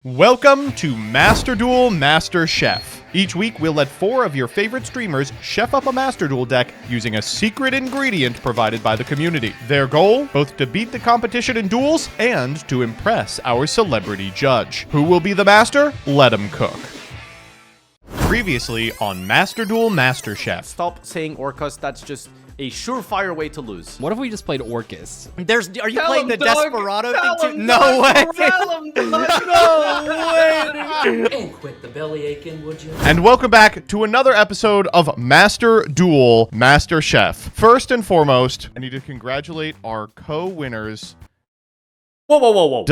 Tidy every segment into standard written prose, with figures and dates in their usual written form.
Welcome to Master Duel Master Chef. Each week, we'll let 4 of your favorite streamers chef up a Master Duel deck using a secret ingredient provided by the community. Their goal? Both to beat the competition in duels and to impress our celebrity judge. Who will be the master? Let him cook. Previously on Master Duel Master Chef. Stop saying Orcus, that's just a surefire way to lose. What if we just played Orcus? Are you playing the Desperado thing too? No way! And quit the belly aching, would you? And welcome back to another episode of Master Duel Master Chef. First and foremost, I need to congratulate our co-winners. Whoa.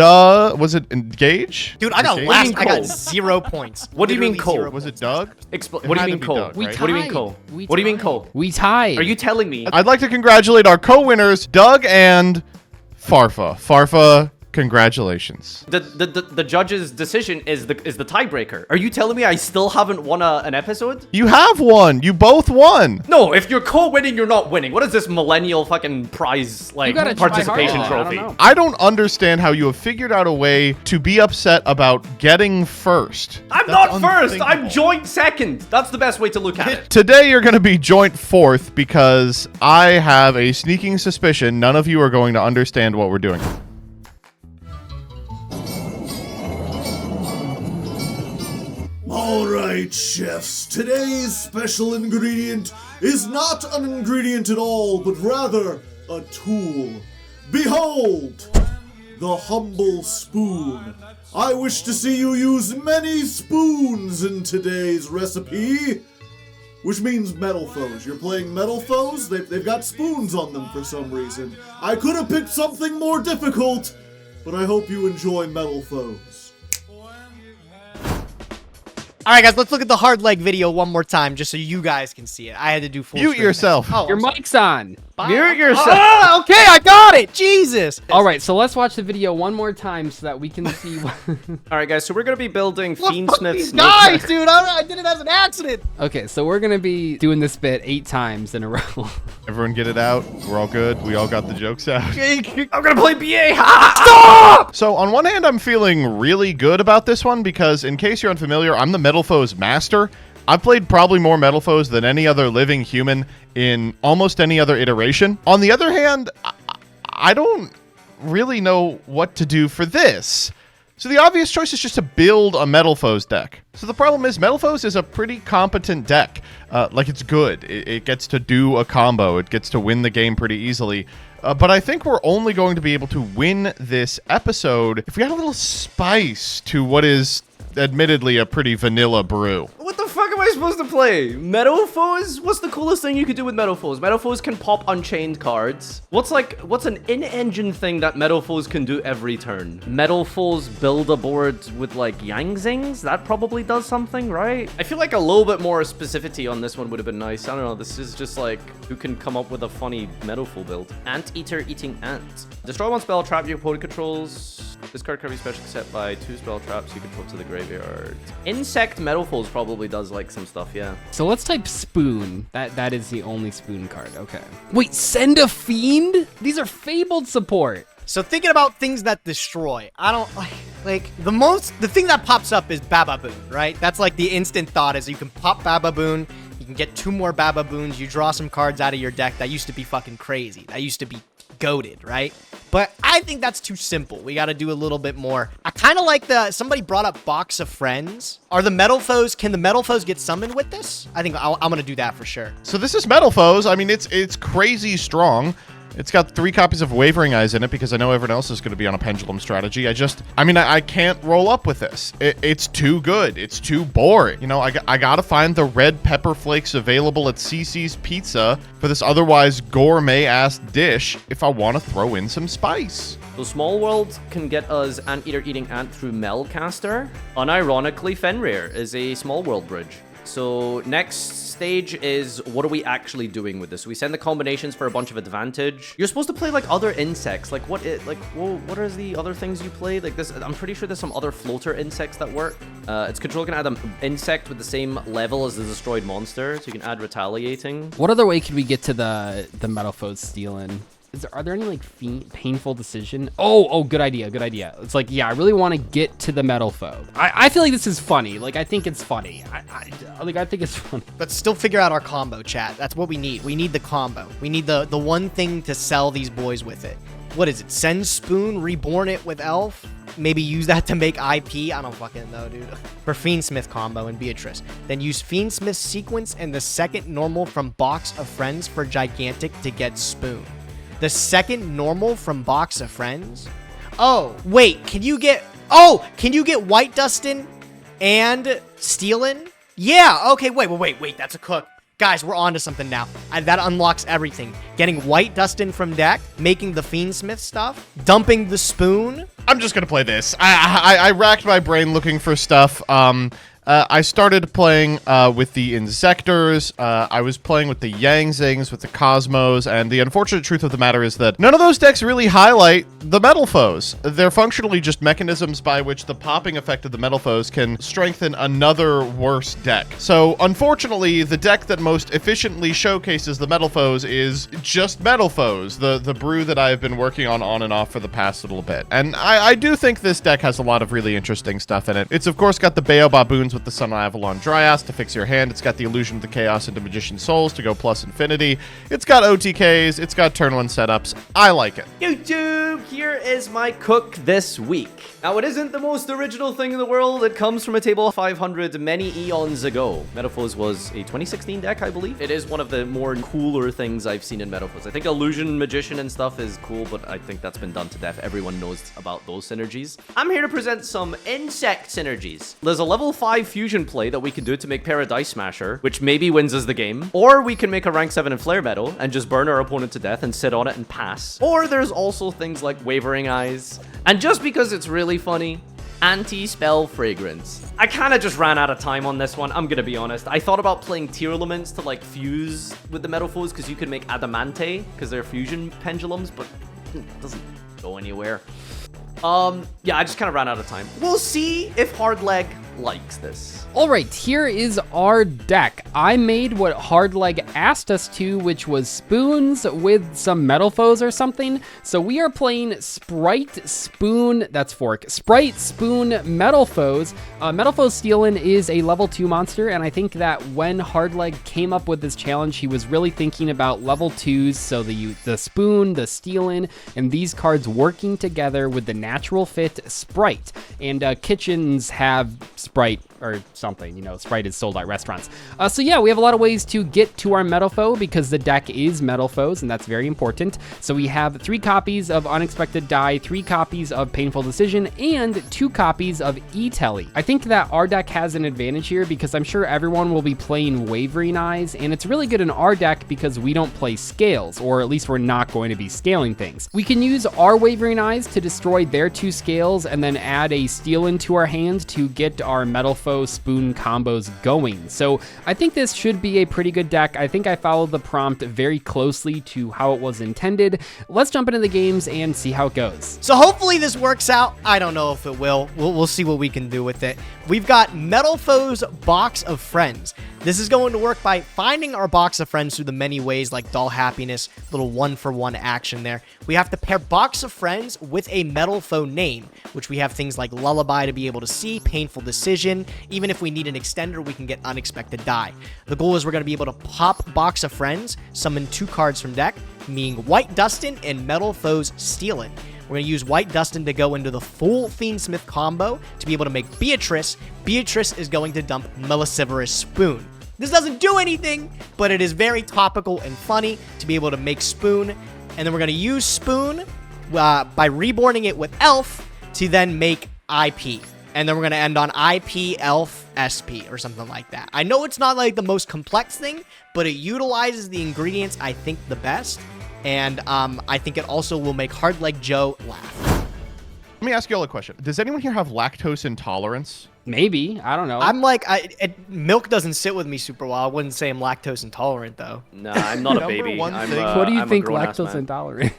Was it Engage? Dude, I got Engage? last. I got 0 points. What do you mean Literally Cole? 0 Was it points. Doug? What It do you had mean to be Cole? Doug, We right? What do you mean tied. Cole? We What do you mean tied. Cole? We tied. Are you telling me? I'd like to congratulate our co-winners, Doug and Farfa. Farfa, congratulations. The judge's decision is the tiebreaker. Are you telling me I still haven't won an episode? You have won. You both won. No, if you're co-winning, you're not winning. What is this millennial fucking prize, like, You gotta try participation harder. I don't trophy? know. I don't understand how you have figured out a way to be upset about getting first. I'm That's not first. I'm unthinkable. joint second. That's the best way to look at it. Today you're going to be joint fourth because I have a sneaking suspicion none of you are going to understand what we're doing. Alright, chefs, today's special ingredient is not an ingredient at all, but rather a tool. Behold, the humble spoon. I wish to see you use many spoons in today's recipe, which means metal foes. You're playing metal foes? They've got spoons on them for some reason. I could have picked something more difficult, but I hope you enjoy metal foes. All right, guys, let's look at the hard leg video one more time, just so you guys can see it. I had to do full Mute screen. yourself. Oh, Your I'm sorry. mic's on. Mute yourself. Ah, okay, I got it. Jesus. All right, so let's watch the video one more time so that we can see what... All right, guys. So we're gonna be building Fuck Fiendsmith these Snake. guys, dude. I did it as an accident. Okay, so we're going to be doing this bit 8 times in a row. Everyone get it out. We're all good. We all got the jokes out. I'm gonna play BA. Stop! So on one hand, I'm feeling really good about this one because in case you're unfamiliar, I'm the Metal Foes master. I've played probably more Metal Foes than any other living human in almost any other iteration. On the other hand, I don't really know what to do for this. So the obvious choice is just to build a Metal Foes deck. So the problem is Metal Foes is a pretty competent deck. Like, it's good. It gets to do a combo. It gets to win the game pretty easily. But I think we're only going to be able to win this episode if we add a little spice to what is admittedly a pretty vanilla brew. What the fuck am I supposed to play? Metal Foes? What's the coolest thing you could do with Metal Foes? Metal Foes can pop Unchained cards. What's an in-engine thing that Metal Foes can do every turn? Metal Foes build a board with like Yang Zings? That probably does something, right? I feel like a little bit more specificity on this one would have been nice. I don't know, this is just like, who can come up with a funny Metal Foe build? Anteater eating ant. Destroy 1 spell trap your opponent controls. Discard card special set by 2 spell traps you control to the graveyard. Insect Metal Foes probably does like some stuff, yeah. So let's type spoon. That is the only spoon card. Okay. Wait, send a fiend? These are fabled support. So thinking about things that destroy, I don't like the thing that pops up is Bababoon, right? That's like the instant thought is you can pop Bababoon, you can get 2 more Bababoons, you draw some cards out of your deck. That used to be fucking crazy. That used to be goated, right? But I think that's too simple. We got to do a little bit more. I kind of like somebody brought up Box of Friends. Can the Metal Foes get summoned with this? I think I'm going to do that for sure. So this is Metal Foes. I mean, it's crazy strong. It's got 3 copies of Wavering Eyes in it because I know everyone else is going to be on a pendulum strategy. I can't roll up with this. It's too good. It's too boring. You know, I got to find the red pepper flakes available at CC's Pizza for this otherwise gourmet-ass dish if I want to throw in some spice. So Small World can get us Anteater eating ant through Melcaster. Unironically, Fenrir is a Small World bridge. So next stage is, what are we actually doing with this? We send the combinations for a bunch of advantage. You're supposed to play like other insects. Like what are the other things you play? Like this, I'm pretty sure there's some other floater insects that work. Its control can add an insect with the same level as the destroyed monster. So you can add retaliating. What other way could we get to the Metal Foes stealing? Are there any like painful decision? Oh, good idea. It's like, yeah, I really want to get to the metal foe. I feel like this is funny. Like, I think it's funny. I think it's funny. But still figure out our combo, chat. That's what we need. We need the combo. We need the one thing to sell these boys with it. What is it? Send Spoon, reborn it with Elf? Maybe use that to make IP? I don't fucking know, dude. For Fiendsmith combo and Beatrice. Then use Fiendsmith sequence and the second normal from Box of Friends for Gigantic to get Spoon. The second normal from Box of Friends? Oh, wait, can you get White Dustin and Stealin'? Yeah, okay, wait, that's a cook. Guys, we're on to something now. That unlocks everything. Getting White Dustin from deck, making the Fiendsmith stuff, dumping the Spoon. I'm just gonna play this. I racked my brain looking for stuff. I started playing with the Insectors. I was playing with the Yangzings, with the Cosmos, and the unfortunate truth of the matter is that none of those decks really highlight the metal foes. They're functionally just mechanisms by which the popping effect of the metal foes can strengthen another worse deck. So, unfortunately, the deck that most efficiently showcases the metal foes is just metal foes, the brew that I've been working on and off for the past little bit. And I do think this deck has a lot of really interesting stuff in it. It's, of course, got the Bayo Baboons with the Sun Avalon Dryas to fix your hand. It's got the Illusion of the Chaos into Magician Souls to go plus infinity. It's got OTKs. It's got turn 1 setups. I like it. YouTube, here is my cook this week. Now, it isn't the most original thing in the world. It comes from a table 500 many eons ago. Metaphors was a 2016 deck, I believe. It is one of the more cooler things I've seen in Metaphors. I think Illusion, Magician, and stuff is cool, but I think that's been done to death. Everyone knows about those synergies. I'm here to present some insect synergies. There's a level 5 fusion play that we can do to make Paradise Smasher, which maybe wins us the game. Or we can make a rank 7 in Flare Metal and just burn our opponent to death and sit on it and pass. Or there's also things like Wavering Eyes. And just because it's really funny, Anti-Spell Fragrance. I kind of just ran out of time on this one, I'm gonna be honest. I thought about playing Tearlaments to like fuse with the Metal Foes because you can make Adamante because they're fusion pendulums, but it doesn't go anywhere. Yeah, I just kind of ran out of time. We'll see if Hardleg likes this. All right, here is our deck. I made what Hardleg asked us to, which was spoons with some metal foes or something. So we are playing Sprite, Spoon, that's Fork, Sprite, Spoon, Metal Foes. Metal Foes Stealin' is a level 2 monster, and I think that when Hardleg came up with this challenge, he was really thinking about level 2s, so the Spoon, the Stealin', and these cards working together with the natural fit Sprite. And kitchens have Sprite or something, you know, Sprite is sold at restaurants. So yeah, we have a lot of ways to get to our Metal Foe because the deck is Metal Foes, and that's very important. So we have 3 copies of Unexpected Die, 3 copies of Painful Decision, and 2 copies of E-Telly. I think that our deck has an advantage here because I'm sure everyone will be playing Wavering Eyes, and it's really good in our deck because we don't play scales, or at least we're not going to be scaling things. We can use our Wavering Eyes to destroy their 2 scales and then add a Stealin' to our hand to get our Metal Foe Spoon combos going. So I think this should be a pretty good deck. I think I followed the prompt very closely to how it was intended. Let's jump into the games and see how it goes. So hopefully this works out. I don't know if it will. We'll see what we can do with it. We've got Metal Foes Box of Friends. This is going to work by finding our Box of Friends through the many ways like Doll Happiness, little 1-for-1 action there. We have to pair Box of Friends with a Metal Foe name, which we have things like Lullaby to be able to see, Painful Decision. Even if we need an extender, we can get Unexpected Die. The goal is we're going to be able to pop Box of Friends, summon 2 cards from deck, meaning White Dustin and Metal Foes Stealin'. We're going to use White Dustin to go into the full Fiendsmith combo to be able to make Beatrice. Beatrice is going to dump Meliciverous Spoon. This doesn't do anything, but it is very topical and funny to be able to make Spoon. And then we're going to use Spoon by reborning it with Elf to then make IP. And then we're going to end on IP, Elf, SP, or something like that. I know it's not like the most complex thing, but it utilizes the ingredients I think the best. And I think it also will make Hardleg Joe laugh. Let me ask you all a question. Does anyone here have lactose intolerance? Maybe, I don't know. I'm like, milk doesn't sit with me super well. I wouldn't say I'm lactose intolerant, though. Nah, I'm not a Number baby. one I'm, thing- What do you I'm a think grown-ass lactose man. intolerant?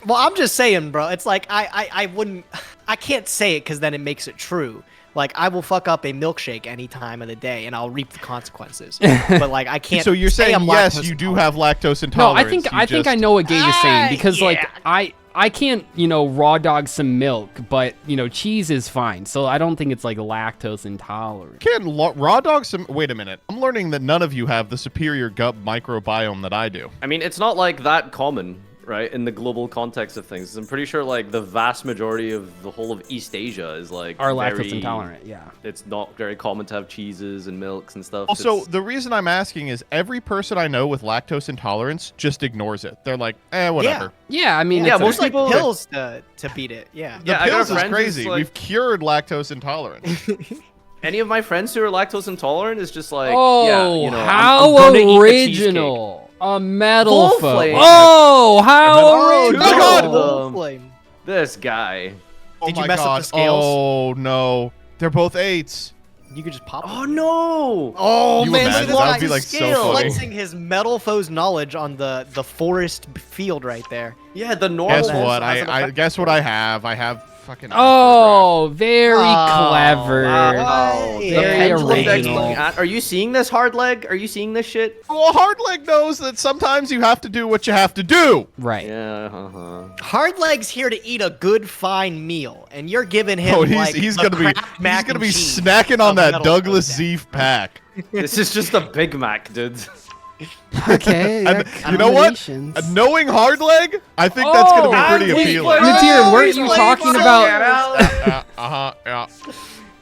Well, I'm just saying, bro. It's like, I wouldn't... I can't say it because then it makes it true. Like, I will fuck up a milkshake any time of the day, and I'll reap the consequences. But like, I can't. So you're say saying I'm yes, lactose you do intolerant. have lactose No, intolerance. I think I know what Gage is saying because like yeah. I can't, raw dog some milk, but cheese is fine. So I don't think it's like lactose intolerant. Can raw dogs some? Wait a minute. I'm learning that none of you have the superior gut microbiome that I do. I mean, it's not like that common, right, in the global context of things. I'm pretty sure like the vast majority of the whole of East Asia is like Are very, lactose intolerant, yeah. It's not very common to have cheeses and milks and stuff. Also, It's- the reason I'm asking is every person I know with lactose intolerance just ignores it. They're like, whatever. Yeah, I mean, Yeah, it's most There's like people- pills to beat it. Yeah. The Yeah, I got pills is friends crazy. who's like- We've cured lactose intolerance. any of my friends who are lactose intolerant is just like, oh, yeah, I'm how gonna eat the cheesecake. original! A metal Full foe. flame. Oh, how Oh, original! God. Full flame. This guy. Oh Did you my mess up God. the scales? Oh no, they're both 8s. You could just pop Oh them. no! Oh You man, imagine? look That at would be, this like, guy so funny. flexing his metal foe's knowledge on the forest field right there. Yeah, the normal. Guess ones what? has an I effect. guess what I have. I have fucking. Oh, very clever. Wow. Hey. The Very pendulum deck's original. looking at- Are you seeing this, hard leg? Are you seeing this shit? Well, Hardleg knows that sometimes you have to do what you have to do. Right. Yeah, uh-huh. Hardleg's here to eat a good, fine meal, and you're giving him Oh, like he's the gonna be Kraft mac and cheese snacking on of that metal Douglas foes. Zeef pack. This is just a Big Mac, dude. Okay. And you know what? accommodations. Knowing Hardleg, I think that's gonna be pretty wait, appealing. Nadir, weren't you Please talking play about? Yeah.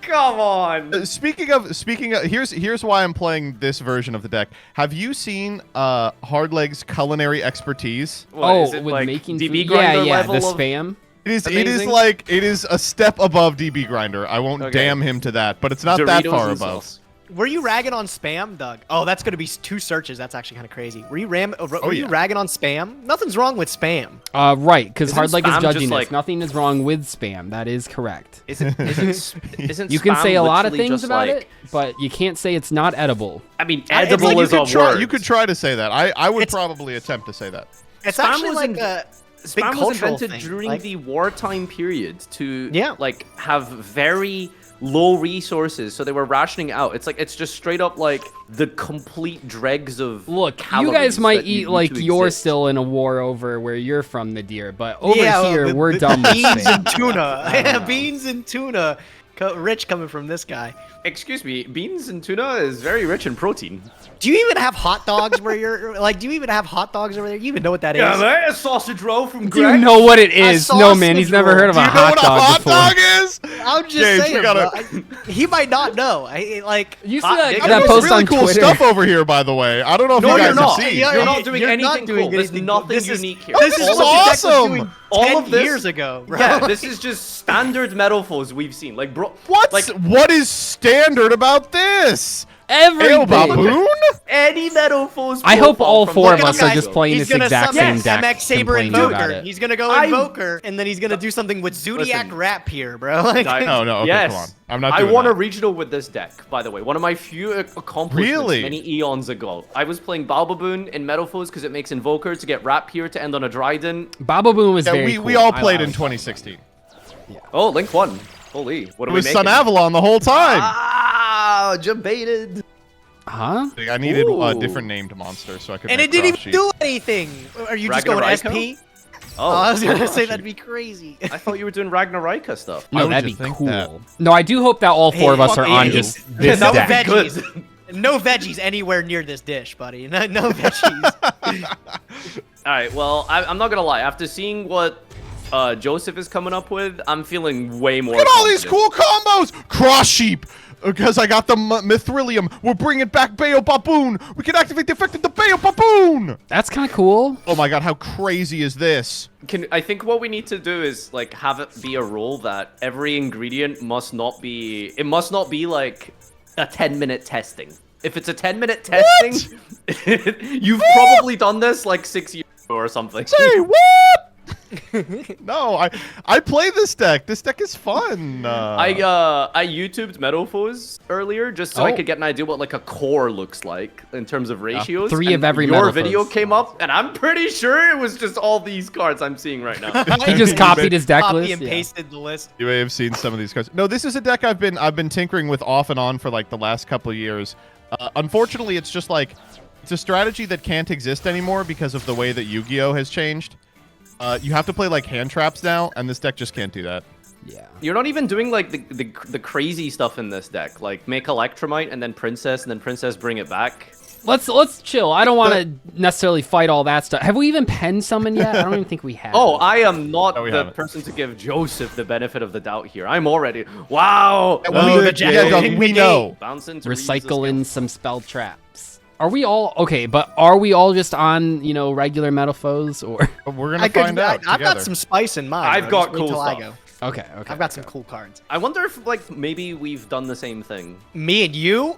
Come on. Speaking of, here's why I'm playing this version of the deck. Have you seen Hardleg's culinary expertise? What, Oh, is it with like making DB food? grinder Yeah, level the of- spam. It is a step above DB Grinder. I won't Okay. damn him to that, but it's not that Doritos far and above. sauce. Were you ragging on spam, Doug? Oh, that's gonna be 2 searches. That's actually kind of crazy. Were you yeah. ragging on spam? Nothing's wrong with spam. Right, because Isn't Hardleg is spam judging just, this. like- Nothing is wrong with spam. That is correct. Isn't You can spam say a lot of literally things just about like- it, but you can't say it's not edible. I mean, It's edible like is a word. You could try to say that. I would It's- probably attempt to say that. It's Spam actually was like in- a big Spam was cultural invented thing. during Like, the wartime period to Yeah. like have very low resources, so they were rationing out. It's just straight up like the complete dregs of Look, you calories guys might that you eat need like to you're exist. still in a war over where you're from, Nadir, but over yeah, here the- we're the done with beans spam. and tuna. I don't Yeah, know. beans and tuna. Rich coming from this guy. Excuse me, beans and tuna is very rich in protein. Do you even have hot dogs where you're like? Do you even have hot dogs over there? You even know what that is? man, a sausage roll from Do you know what it is? No, man, he's sausage never roll. heard of Do a you know hot what a dog hot before. dog is? I'm just Gage, we saying. gotta- bro. He might not know. Like You see Hot that, dick. that I'm doing post really on cool Twitter? stuff over here, by the way. I don't know if No, you guys you're not. have seen. Yeah, You're not doing you're anything not doing cool. There's anything nothing cool. This is- unique here. This is all of the deck was awesome. doing All 10 of this- years ago, bro. Yeah, this is just standard metal foes we've seen. Like, bro, What is standard about this? Everything. Ayo, baboon? any metal foes. I hope all from four the of us are just playing He's this gonna exact summon same deck, MX Saber complaining about Invoker. it. He's gonna go I'm- Invoker, and then he's gonna do something with Zodiac Listen. Rap here, bro. Like, No, okay, Yes. come on. I'm not I doing won that. a regional with this deck, by the way. One of my few accomplishments Really? many eons ago. I was playing Balbaboon in Metal Foes because it makes Invoker to get Rapier to end on a Dryden. Baba Boom was Yeah, very we cool. all I played like in it. 2016. Oh, Link won. Holy, what It are we was making? Sun Avalon the whole time. Ah, debated. Huh? I needed a Ooh. different named monster so I could. and make it didn't cross even sheet. do anything. Are you just going Ragnaroko? SP? Oh, I was gonna say gosh. that'd be crazy. I thought you were doing Ragnarika stuff. Why No, would that'd you be think cool. that? No, I do hope that all four of us fuck are on you. just this no deck. good. veggies. No veggies anywhere near this dish, buddy. No veggies. All right, well, I'm not gonna lie. After seeing what Joseph is coming up with, I'm feeling way more. Look at all these confident. cool combos. Cross sheep. Because I got the Mithrilium. We're bringing back Bayo Baboon. We can activate the effect of the Bayo Baboon. That's kind of cool. Oh my god, how crazy is this? I think what we need to do is like have it be a rule that every ingredient must not be. It must not be like a 10-minute testing. If it's a 10-minute testing, you've probably done this like 6 years ago or something. Say what? No, I play this deck. This deck is fun. I YouTubed Metalfoes earlier just so I Oh. could get an idea what like a core looks like in terms of ratios. 3 and of every Your Metalfoes. video came up, and I'm pretty sure it was just all these cards I'm seeing right now. He just copied his deck Copy list. and yeah. pasted the list. You may have seen some of these cards. No, this is a deck I've been tinkering with off and on for like the last couple of years. Unfortunately, it's just like it's a strategy that can't exist anymore because of the way that Yu-Gi-Oh has changed. You have to play like hand traps now, and this deck just can't do that. Yeah. You're not even doing like the crazy stuff in this deck, like make Electromite and then Princess bring it back. Let's chill. I don't want to necessarily fight all that stuff. Have we even pen summoned yet? I don't even think we have. Oh, I am not No, we the haven't. person to give Joseph the benefit of the doubt here. I'm already wow. Oh, the yeah, Doug, we know. Bounce into Recycle in some spell traps. Are we all okay? But are we all just on regular metal foes or? But we're gonna find out. I've got together. some spice in mind. I've bro. got Just wait cool till I stuff. go. Okay. I've got some cool cards. I wonder if like maybe we've done the same thing. Me and you?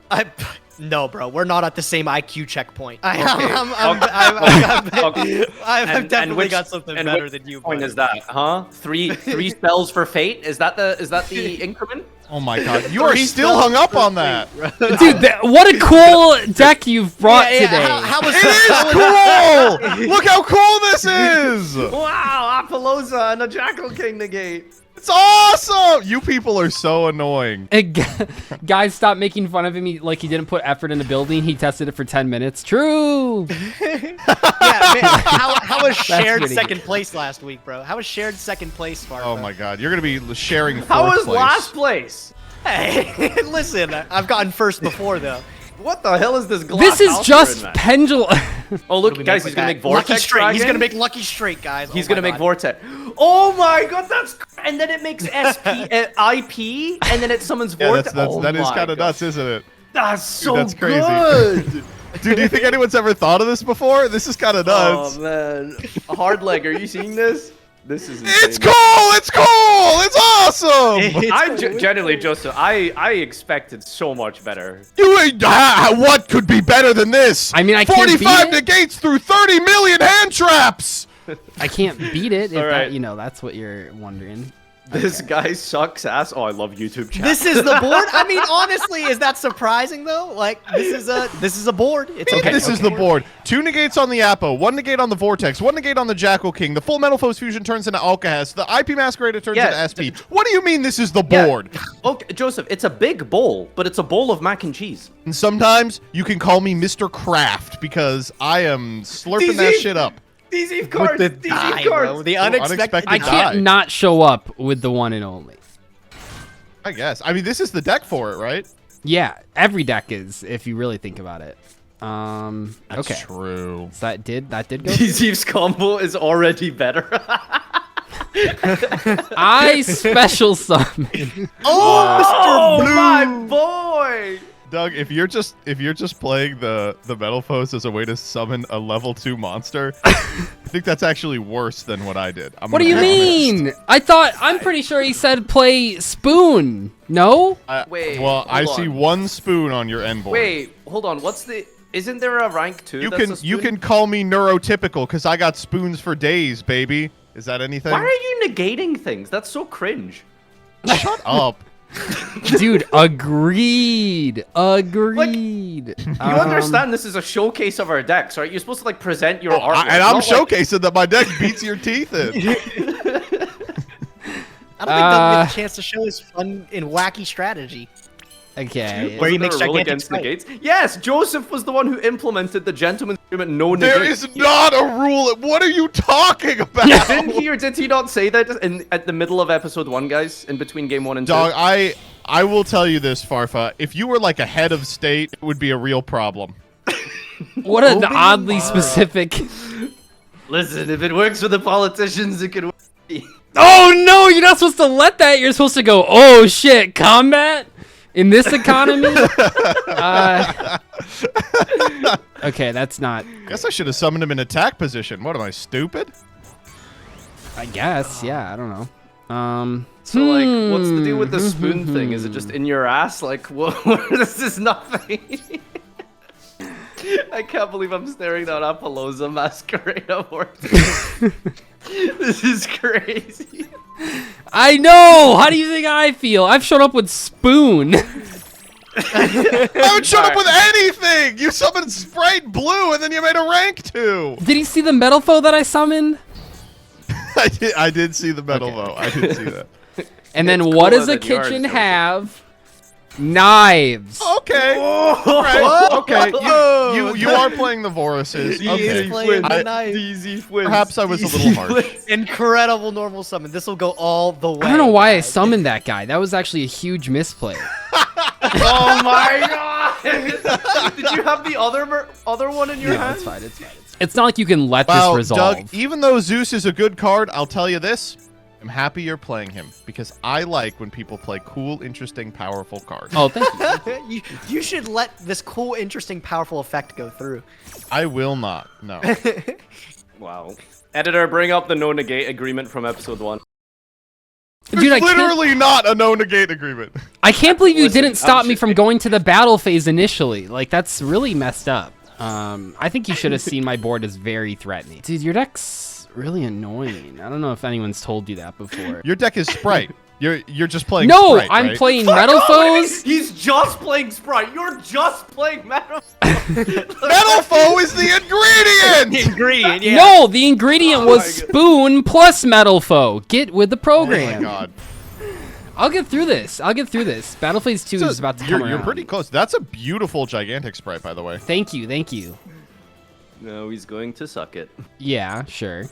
No, bro. We're not at the same IQ checkpoint. I've definitely got something better than you. Point buddy. is that, huh? Three spells for fate. Is that the increment? Oh my god, you are still hung up on that. Dude, what a cool deck you've brought today. How was It is cool. Look how cool this is. Wow, Apollosa and a Jackal King negate. It's awesome. You people are so annoying. Guys, stop making fun of him. Like he didn't put effort into building. He tested it for 10 minutes. True. Yeah, man, how was shared pretty second place last week, bro? How was shared second place, Farva? Oh my god, you're gonna be sharing fourth How was place. last place? Hey, listen, I've gotten first before though. What the hell is this glass This is house just we're in, man? pendulum. Oh look, guys, he's gonna make Lucky vortex straight. He's dragon. gonna make lucky straight, guys. He's Oh gonna my make God. vortex. Oh my god, and then it makes SP IP, and then it summons Yeah, vortex. that is my kind of God. nuts, isn't it? That's so that's crazy. good. Dude, do you think anyone's ever thought of this before? This is kind of nuts. Oh man, hard leg. Are you seeing this? This is insane. It's cool. It's cool. It's awesome. I'm genuinely, Joseph. I expected so much better. What could be better than this? I mean, I can't beat 45 it. negates through 30 million hand traps. I can't beat it if All right. that's what you're wondering. This guy sucks ass. Oh, I love YouTube chat. This is the board. I mean, honestly, is that surprising though? Like, this is a board. It's okay. This is the board. 2 negates on the Apo, 1 negate on the Vortex, 1 negate on the Jackal King. The full Metal Foes fusion turns into Alcahest. The IP Masquerader turns Yeah, into SP. What do you mean this is the Yeah. board? Okay, Joseph, it's a big bowl, but it's a bowl of mac and cheese. And sometimes you can call me Mr. Kraft because I am slurping that shit up. These Eve cards. the These die, Eve cards. bro. The unexpected unexpected. I die. can't not show up with the one and only. I guess. I mean, this is the deck for it, right? Yeah, every deck is, if you really think about it. That's Okay. true. So that did go. These Eve's combo is already better. I special summon. Oh, my boy! Doug, if you're just playing the Metal Foes as a way to summon a level 2 monster, I think that's actually worse than what I did. What do you mean? I'm pretty sure he said play Spoon. No? Wait, Well, I hold see on. 1 spoon on your end board. Wait, hold on. Isn't there a rank 2? You can call me neurotypical because I got spoons for days, baby. Is that anything? Why are you negating things? That's so cringe. Shut up. Dude, agreed. Agreed. You understand this is a showcase of our decks, right? You're supposed to like present your art. And I'm showcasing that my deck beats your teeth in. I don't think Doug gets a chance to show his fun and wacky strategy. Okay. Where he Wasn't makes there a rule gigantic against spike. negates? Yes, Joseph was the one who implemented the gentleman's agreement no negates. There is not a rule. What are you talking about? Didn't he or did he not say that at the middle of episode 1, guys? In between game 1 and 2? Dog, I will tell you this, Farfa. If you were like a head of state, it would be a real problem. What an oddly specific. Listen, if it works for the politicians, it can work for me. Oh no, you're not supposed to let that. You're supposed to go, oh shit, combat? In this economy? Okay, that's not. Guess I should have summoned him in attack position. What am I, stupid? I guess, yeah, I don't know. So, like, what's the deal with the spoon thing? Is it just in your ass? Like, what? This is nothing. I can't believe I'm staring down Apollosa Masquerade Vortex. This is crazy. I know! How do you think I feel? I've shown up with Spoon. I haven't shown up with anything! You summoned Sprite Blue and then you made a rank 2! Did he see the metal foe that I summoned? I did see the metal though. I did see that. And then It's what does cooler a than yours, kitchen don't it? have? Knives. Okay. Right. Okay. You are playing the Voruses. Okay. playing the I- knife. Easy wins. Perhaps I was a little harsh. Incredible normal summon. This will go all the way. I don't know why I guys. summoned that guy. That was actually a huge misplay. Oh my god! Did you have the other one in your No, hand? it's fine. It's fine. It's not like you can let Wow, this resolve. Doug, even though Zeus is a good card, I'll tell you this. I'm happy you're playing him because I like when people play cool, interesting, powerful cards. Oh, thank you. you should let this cool, interesting, powerful effect go through. I will not. No. Wow. Editor, bring up the no negate agreement from episode 1. Dude, It's literally not a no negate agreement. I can't believe you Listen, didn't stop I'm me just- from going to the battle phase initially. Like, that's really messed up. I think you should have seen my board as very threatening. Dude, your deck's really annoying. I don't know if anyone's told you that before. Your deck is Sprite. You're just playing No, Sprite, I'm right? playing metal foes. He's just playing Sprite. You're just playing Metal. Metal Foe is the ingredient! Ingredient, yeah. No, the ingredient was my God. Spoon plus metal foe. Get with the Oh my program. god. I'll get through this. Battle phase 2 is about to come You're around. pretty close. That's a beautiful gigantic Sprite, by the way. Thank you, thank you. No, he's going to suck it. Yeah, sure.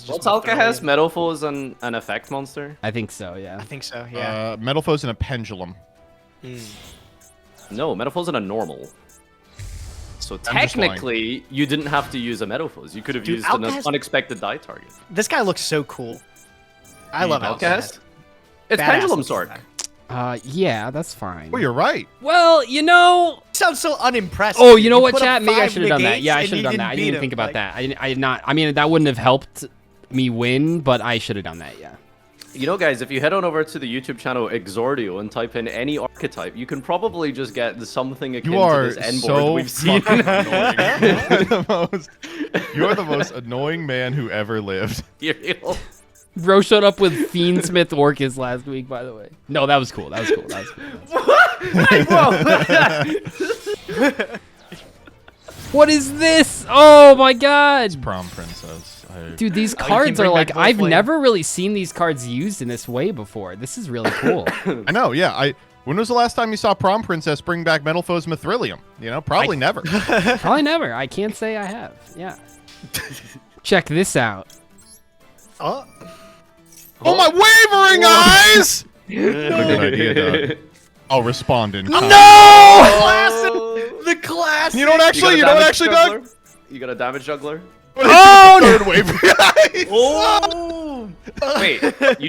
Well, Talca has Metal Foes and an effect monster. I think so, yeah. I think so, yeah. Metal Foe's in a pendulum. No, Metal Foes in a normal. So just lying. technically, you didn't have to use a Metal Foes. You could have Dude, used an Outcast- unexpected die target. This guy looks so cool. I love Outcast? Outcast. It's Badass Pendulum looking Sword. guy. Yeah, that's fine. Oh, you're right. Well, you know. Sounds so unimpressive. Oh, you know what, put up chat? Maybe I 5 should have done that. negates Yeah, I and should have you done that. I beat didn't even him. think about Like, that. I did not. I mean, that wouldn't have helped me win, but I should have done that. Yeah. You know, guys, if you head on over to the YouTube channel Exordio and type in any archetype, you can probably just get something akin You to are this end board so we've seen. fucking annoying. You're the most annoying man who ever lived. Material. Bro showed up with Fiendsmith Orcus last week, by the way. No, that was cool. That was cool. That was cool. What is this? Oh my god. Prom Princess. Dude, these you can cards are bring like, back I've Wolflane. never really seen these cards used in this way before. This is really cool. I know, yeah. When was the last time you saw Prom Princess bring back Metal Foe's Mithrilium? You know, probably never. Probably never. I can't say I have. Yeah. Check this out. Oh, Oh, my wavering eyes! Good idea, Doug. I'll respond in kind. the class. You know what actually, Doug? You got a damage juggler? Oh, no. Third wavering eyes! Oh. Wait, you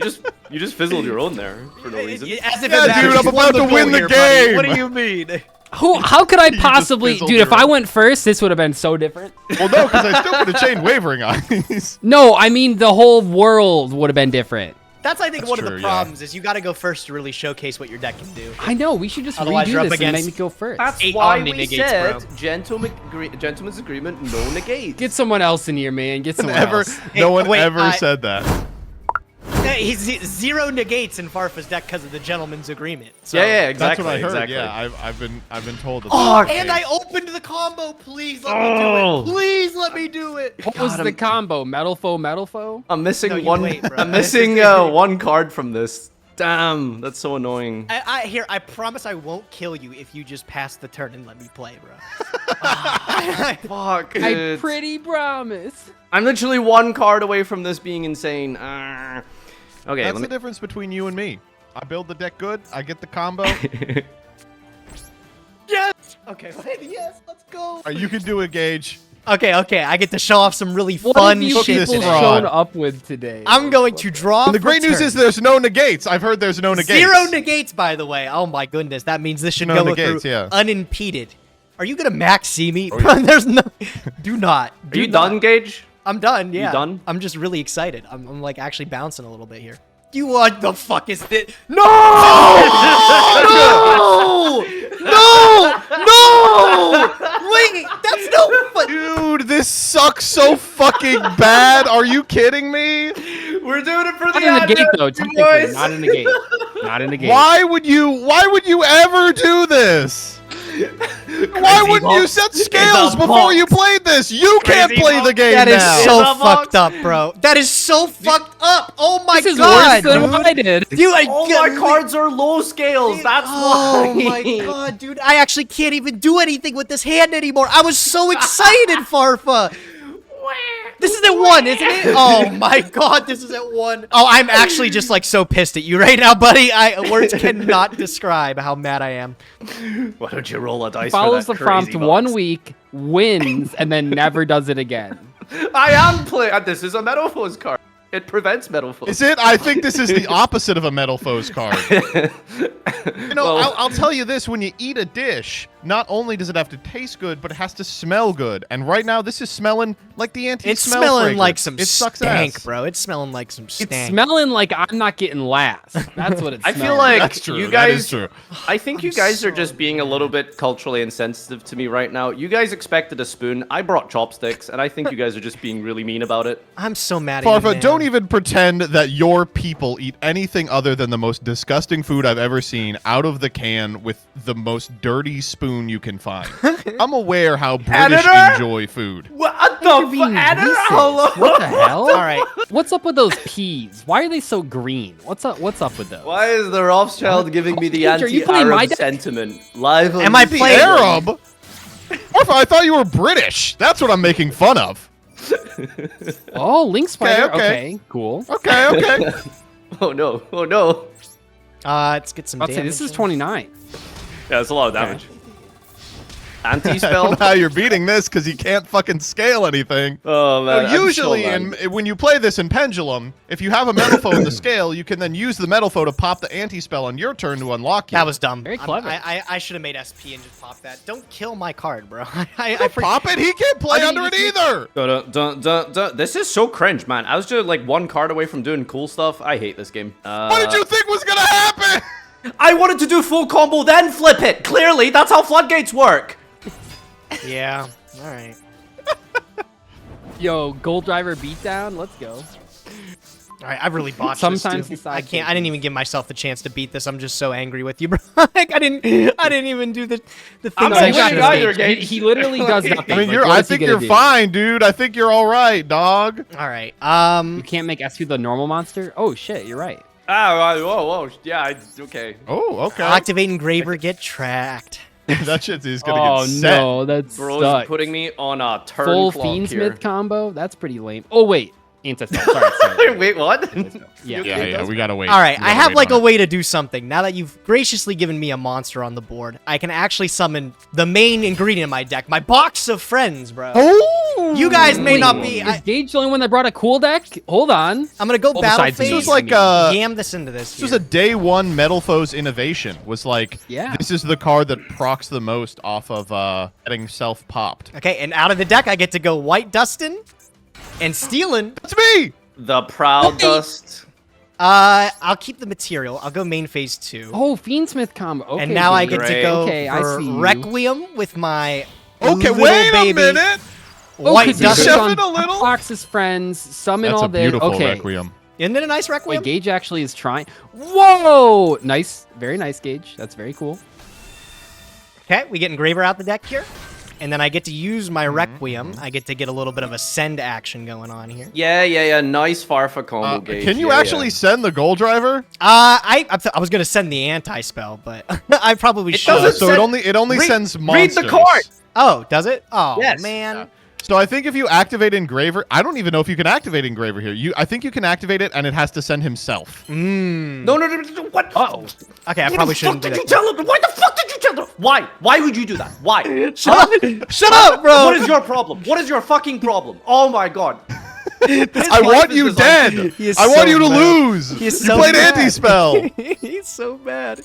just fizzled your own there for no reason. As if Yeah, it matters. dude, I'm You about won to goal win the here, buddy. What game. do you mean? How could I possibly, fizzled dude? If your I own. went first, this would have been so different. Well, no, because I still could have chained wavering eyes. No, I mean the whole world would have been different. That's I think That's one of true, the yeah. problems is you got to go first to really showcase what your deck can do. I know. We should just Otherwise, you're redo up this and make against- me go first. That's 8 why Omni we negates, said bro. gentleman's agreement, no negate. Get someone else in here, man. Get someone else. No one wait, ever I- said that. He's 0 negates in Farfa's deck because of the gentleman's agreement. So. yeah, That's exactly. what I heard. Exactly. Yeah, I've been told. That And I opened the combo. Please let me do it. Please let me do it. What was the combo? Metal foe, metal foe? I'm missing No, you one. wait, bro. I'm missing one card from this. Damn, that's so annoying. I promise I won't kill you if you just pass the turn and let me play, bro. Fuck. I it. pretty promise. I'm literally one card away from this being insane. Okay, That's let the me. difference between you and me. I build the deck good. I get the combo. Yes. Okay. Wait, yes. Let's go. You can do it, Gage. Okay. I get to show off some really What fun have you Look at shit this people today. fraud. shown up with today? I'm going to draw. And the for great news turn. is there's no negates. I've heard there's no negates. 0 negates, by the way. Oh my goodness, that means this should No go negates, through yeah. unimpeded. Are you gonna max see me? Oh, yeah. There's no. Do not. Are you done, Gage? I'm done. Yeah. done? I'm just really excited. I'm like actually bouncing a little bit here. You what the fuck is this? No! No! Wait, that's no. Dude, this sucks so fucking fucking bad. Are you kidding me? We're doing it for the Not in the ad gate revenue, though. Technically, boys. not in the gate. Not in the gate. Why would you ever do this? Why wouldn't you set scales before you played this? You can't play the game That is now. so Is a box? fucked up, bro. That is so fucked up. Oh my This is god, worse than dude. what I did. Dude, All my cards are low scales. That's Oh why. my god, dude. I actually can't even do anything with this hand anymore. I was so excited, Farfa. This is at 1, isn't it? Oh my god, this is at 1. Oh, I'm actually just like so pissed at you right now, buddy. Words cannot describe how mad I am. Why don't you roll a dice? Follows for the that prompt crazy 1 box? week, wins, and then never does it again. I am playing. This is a Metalfoes card. It prevents Metalfoes. Is it? I think this is the opposite of a Metal Foes card. Well- I'll tell you this: when you eat a dish, not only does it have to taste good, but it has to smell good. And right now, this is smelling like the anti-smell It's smelling fragrance. like some it sucks stank, ass. bro. It's smelling like some stank. It's smelling like I'm not getting last. That's what it I smells feel like That's true. you That guys. is true. I think you guys are just being a little bit culturally insensitive to me right now. You guys expected a spoon. I brought chopsticks, and I think you guys are just being really mean about it. I'm so mad at you, Farfa, man. don't even pretend that your people eat anything other than the most disgusting food I've ever seen out of the can with the most dirty spoon you can find. I'm aware how British Editor? enjoy food. What the being fuck? racist. What the hell? All right. What's up with those peas? Why are they so green? What's up with those? Why is the Rothschild giving me the Paige, are you playing my anti-Arab deck? sentiment live on Am I the playing- Arab? Farfa, I thought you were British. That's what I'm making fun of. Oh, Link Spider. okay. Okay, cool. Okay. Oh no! Oh no! Let's get some I'll say damage. this is in. Yeah,29. that's a lot of damage. I don't Anti-spell? know how you're beating this because you can't fucking scale anything. Oh man! I'm Usually, so mad. when you play this in Pendulum, if you have a Metal Foe in the scale, you can then use the Metal Foe to pop the anti-spell on your turn to unlock you. That was dumb. Very clever. I should have made SP and just popped that. Don't kill my card, bro. I Pop it, he can't play I didn't under it even either! This is so cringe, man. I was just like one card away from doing cool stuff. I hate this game. What did you think was gonna happen? I wanted to do full combo, then flip it. Clearly, that's how floodgates work. Yeah. All right. Yo, Gold Driver beatdown. Let's go. All right. I really botched Sometimes this. the Too. I side can't. I thing. didn't even give myself the chance to beat this. I'm just so angry with you, bro. Like I didn't even do the things I'm I not winning should either, have. Gage. He literally does nothing. I mean, Like, what I is he think gonna you're do? fine, dude. I think you're all right, dog. All right. You can't make SP the normal monster. Oh shit, you're right. Whoa, yeah, okay. Oh, okay. Activate Engraver. Get tracked. That shit is gonna Oh get set. no, that's Bro's putting me on a turn full clock Fiendsmith here. combo. That's pretty lame. Oh wait, Anti-Spell. Sorry. Wait, what? Yeah. Yeah, we gotta wait. All right. We I gotta have wait like on a it. way to do something. Now that you've graciously given me a monster on the board, I can actually summon the main ingredient in my deck, my box of friends, bro. Oh! You guys may not be. Is Gage the only one that brought a cool deck? Hold on. I'm gonna go Well, battle besides me. phase. This was like Yam this into this. this was a day one Metal Foes innovation. Was like, Yeah. this is the card that procs the most off of getting self popped. Okay, and out of the deck, I get to go White Dustin and Stealing. That's me. The Proud Dust. I'll keep the material. I'll go main phase 2. Oh, Fiendsmith combo. Okay, and now I Gage. get to Great. go Okay, I for see you. Requiem with my Okay, little wait baby a minute. Oh, White 'cause you Dustin. click Shove on it a little. Fox's friends, summon That's all a this. beautiful Okay. Requiem. Isn't it a nice Requiem? Wait, Gage actually is trying. Whoa! Nice. Very nice, Gage. That's very cool. Okay, we get Engraver out the deck here. And then I get to use my Requiem. I get to get a little bit of a send action going on here. Yeah. Nice Farfa combo gauge. Can you Yeah, actually send the Gold Driver? I was gonna send the anti-spell, but I probably It should. doesn't So send- it only read- sends read monsters. the card! Oh, does it? Oh, Yes. man. So I think if you activate Engraver, I don't even know if you can activate Engraver here. I think you can activate it, and it has to send himself. No, what? Uh-oh. Okay, I probably shouldn't do What the fuck did that. you tell him? Why the fuck did you tell him? Why? Why would you do that? Why? Shut up, bro! What is your problem? What is your fucking problem? Oh my god. I want you dead. He is I want so you to mad. lose. He is You so played mad. anti-spell. He's so bad.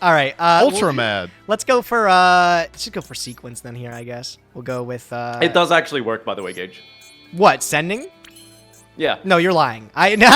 All right, Ultra mad. Let's go for let's just go for sequence then here, I guess. We'll go with It does actually work, by the way, Gage. what, sending? Yeah. No, you're lying. I know.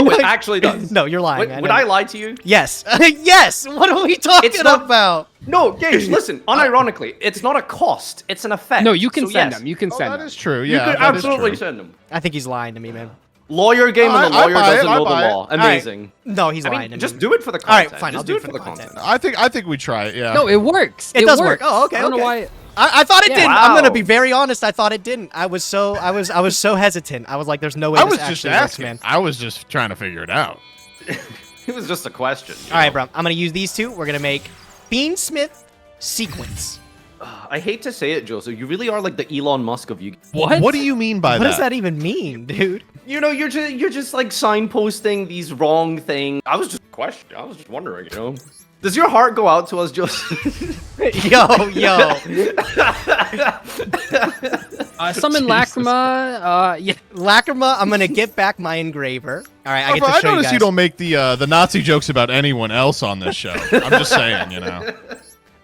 No, it actually does. No, you're lying. Would I lie to you? Yes. Yes. What are we talking It's not- about? No, Gage, listen. Unironically, it's not a cost. It's an effect. No, you can So send yes, them. You can Oh, send that them. is true. You Yeah, could that is absolutely true. send them. I think he's lying to me, man. Lawyer game and the I lawyer buy it, doesn't I know the buy it. law. Amazing. No, he's I lying mean, to just me. do it for the All right, content. fine, Just I'll do it for the content. I think we try it. Yeah. No, it works. It does work. works. Oh, okay, I don't know okay. why. I thought it Yeah. didn't. I'm gonna Wow. be very honest. I thought it didn't. I was so hesitant. I was like, "There's no way I this was just actually works, asking. man." I was just trying to figure it out. It was just a question. All right, bro. I'm gonna use these two. We're gonna make Fiendsmith Sequence. I hate to say it, Joseph. You really are like the Elon Musk of you. What? What do you mean by What that? does that even mean, dude? You know, you're just like signposting these wrong things. I was just wondering, you know. Does your heart go out to us, Joseph? Yo. Summon Lacrima. Yeah. Lacrima, I'm gonna get back my engraver. All right, I get Bro, to I show you notice guys. you don't make the Nazi jokes about anyone else on this show. I'm just saying, you know.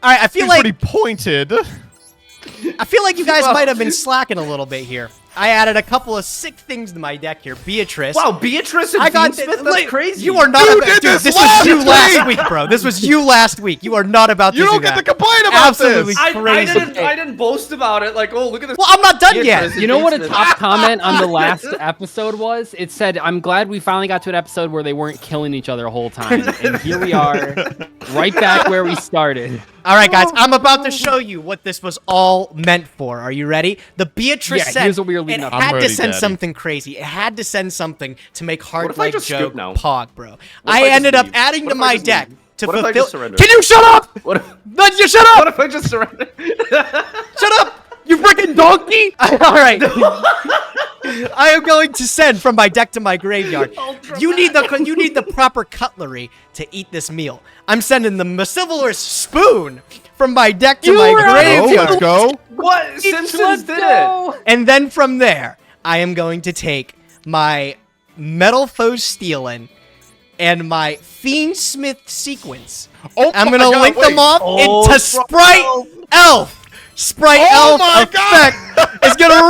All right, I feel He's like pretty pointed. you guys might have been slacking a little bit here. I added a couple of sick things to my deck here. Beatrice. Wow, Beatrice and I got Fiendsmith? like, That's crazy. You are not. You about, did dude, this this last was you week! last week, bro. This was you last week. You are not about to You do don't get that. to complain about Absolutely this. crazy. I didn't boast about it. Like, oh, look at this. Well, I'm not done yet. Beatrice and You know what a Fiendsmith. top comment on the last episode was? It said, "I'm glad we finally got to an episode where they weren't killing each other the whole time." And here we are, right back where we started. All right, guys. I'm about to show you what this was all meant for. Are you ready? The Beatrice Yeah, set. here's what we were leading it up to. had I'm to ready, send Daddy. something crazy. It had to send something to make What hard if I leg just joke scoop now? pog, bro. What if I I just ended up leave? adding What to if I my just deck leave? to What if I fulfill. just surrender? Can you shut up? What if, No, you shut up! what if I just surrender? Shut up! You freaking donkey! All right. I am going to send from my deck to my graveyard. You need the proper cutlery to eat this meal. I'm sending the Massivalorous spoon from my deck to my Go, graveyard. let's go. What? Simpsons Let's did go. it. And then from there, I am going to take my Metal Foe Stealin' and my Fiendsmith Sequence. Oh I'm my gonna God, link wait. them off Oh, into Sprite Elf. Sprite Oh Elf my effect is gonna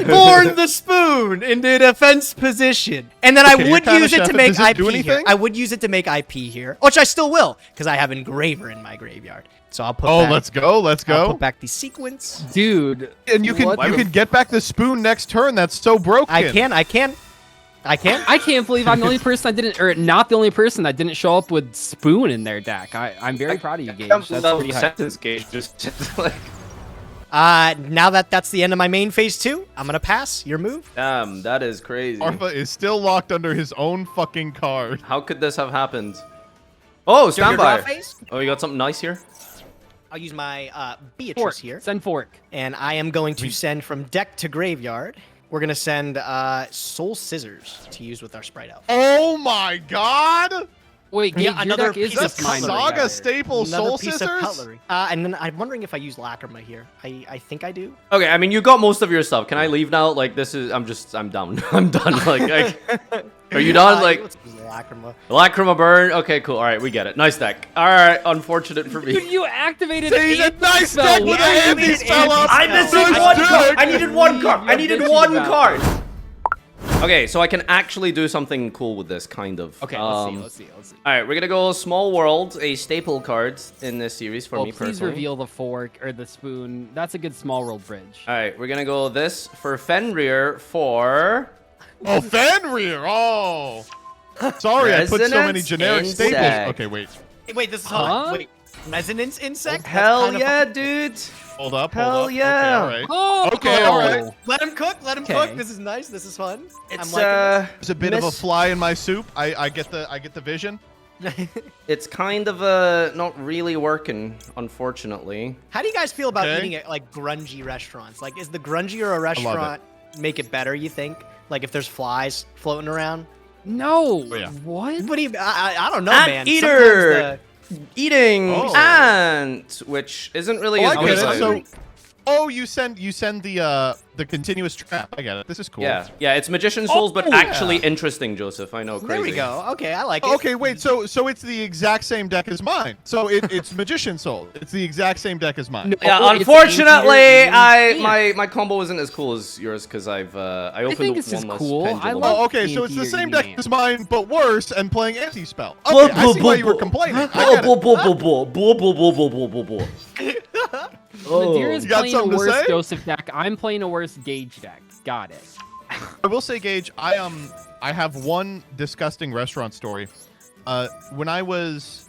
respawn the spoon into defense position, and then Okay, I you're would kinda use it to chefing. make Does this IP do here. anything? I would use it to make IP here, which I still will, because I have Engraver in my graveyard. So I'll put. Oh, back, let's go. Let's I'll go. put back the sequence. Dude. And you can what- get back the spoon next turn. That's so broken. I can. I can't believe I'm the only person that didn't, or not the only person that didn't show up with Spoon in their deck. I'm very proud of you, Gage. That's pretty high. Sentence Gage just like. Now that's the end of my main phase 2, I'm gonna pass. Your move. Damn, that is crazy. Arfa is still locked under his own fucking card. How could this have happened? Oh, stand draw by. phase? Oh, you got something nice here? I'll use my Beatrice Fork. here. Send Fork. And I am going to send from deck to graveyard. We're gonna send Soul Scissors to use with our Sprite Elf. Oh my God! Wait, Gage, Yeah, your another deck is piece of just mine. cutlery. Saga staple Another soul piece scissors. of cutlery. And then I'm wondering if I use Lacrima here. I think I do. Okay, I mean, you got most of your stuff. Can I leave now? Like, this is. I'm done. I'm done. Like, are you done? Like, let's use Lacrima. Lacrima burn. Okay, cool. All right, we get it. Nice deck. All right, unfortunate for me. Dude, you activated He's a an nice spell. deck with Yeah, a you handy made spell up. I'm missing Nice one deck. card. I needed one card. I You're needed bitching one about card. Okay, so I can actually do something cool with this, kind of. Okay, let's see. All right, we're gonna go Small World, a staple card in this series for Oh, me please personally. reveal the fork or the spoon. That's a good small world bridge. All right, we're gonna go this for Fenrir for. Oh, Fenrir. Oh. Sorry, I put so many Resonance generic insect. staples. Okay, wait. Wait, this is Huh? Wait, resonance insect? That's Hell kind of yeah, dude! Hold up. Hell hold up. yeah. Okay, all right. Oh, Okay, all right. Let him cook. Let him Okay. cook. This is nice. This is fun. It's I'm liking There's a bit of a fly in my soup. I get the vision. It's kind of not really working, unfortunately. How do you guys feel about Okay. eating at like grungy restaurants? Like, is the grungier a restaurant make it better? You think? Like, if there's flies floating around? No. Oh, yeah. What? What do you? I don't know, Ant man. eater! Sometimes Eating Oh. ant, which isn't really Oh, as I good get as it. I So, think. Oh, you send the continuous trap. I get it. This is cool. Yeah, it's Magician Souls, but Oh, actually interesting, Joseph. I know, crazy. There we go. Okay, I like it. Okay, wait. So it's the exact same deck as mine. So it's Magician Soul. It's the exact same deck as mine. Yeah, Oh, it's unfortunately, Anti-Hero. my combo isn't as cool as yours because I opened think this is one less cool. pendulum. I love- Oh, okay. So it's the same deck Anti-Hero as mine, but worse, and playing anti-spell. Okay, I see why you were complaining. I get it. Nadir is You got playing a something to worse say? Joseph deck. I'm playing a worse Gage deck. Got it. I will say, Gage, I have one disgusting restaurant story. When I was,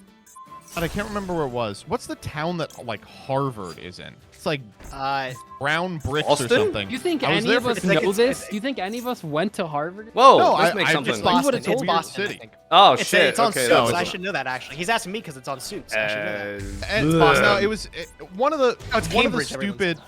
God, I can't remember where it was. What's the town that like Harvard is in? It's like Brown Bricks Austin? or something. You think I was any there of for- us It's like- know it's- this? it's- You think any of us went to Harvard? Whoa, No, let's I make something. just Boston. You would've It's told me. Boston, I City. think. Oh It's, shit! it's on Okay, Suits. that was I should know that actually. He's asking me because it's on Suits. I should know that. And no, it was one of the it's one of the Cambridge, stupid.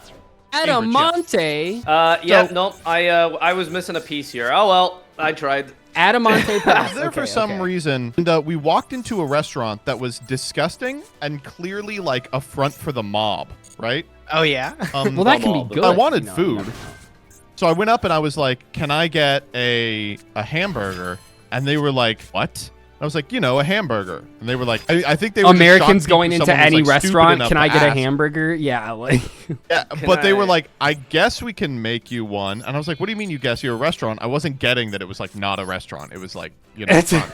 Adamante. Yeah, So- no, I was missing a piece here. Oh well, I tried. Adamante I pass. was there for Okay, some okay. reason, and we walked into a restaurant that was disgusting and clearly like a front for the mob, right? Oh yeah. Well, that can be good. I wanted you know, food. you never know. So I went up and I was like, "Can I get a hamburger?" And they were like, "What?" I was like, a hamburger. And they were like, I think they were just Americans shocked going because into someone was, any like, stupid restaurant. enough Can I to get a ask. hamburger? Yeah, like Yeah, Can but they were I- like, "I guess we can make you one." And I was like, "What do you mean you guess you're a restaurant?" I wasn't getting that it was like not a restaurant. It was like, front.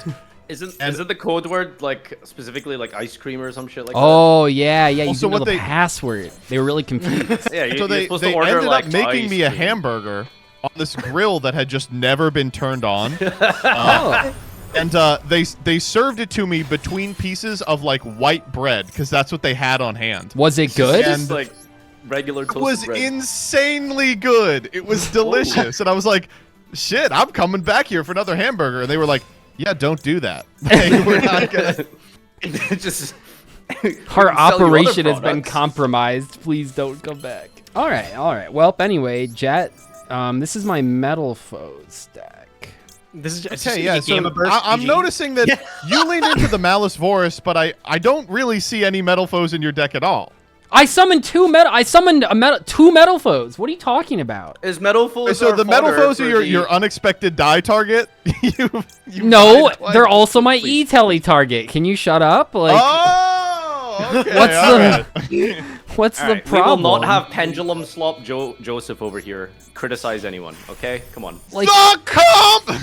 Isn't the code word like specifically like ice cream or some shit like oh yeah. You Also, didn't know what the they- password. They were really confused. that? Yeah, So you're they supposed to order ended like up making ice me a cream. hamburger on this grill that had just never been turned on. Oh. And they served it to me between pieces of like white bread because that's what they had on hand. Was it good? And- Just like regular It toasted was bread. insanely good. It was delicious. And I was like, shit, I'm coming back here for another hamburger. And they were like, yeah, don't do that. Like, we're not gonna. Just Our sell you other operation has been products. compromised. Please don't come back. All right. Well, anyway, Jet, this is my Metal Foes deck. This is just Okay, yeah. a So game of burst, I'm GG. noticing that you leaned into the Malice Vorus, but I don't really see any Metal Foes in your deck at all. I summoned two Metal Foes. What are you talking about? is Metal Foes. So our the Metal fodder Foes are for your, the- your unexpected die target. you No, died twice. they're also my E-Telly target. Can you shut up? Like, Oh, okay. what's all the right. what's All the right, problem? we will not have pendulum slop Joseph over here criticize anyone. Okay, come on. like The comp.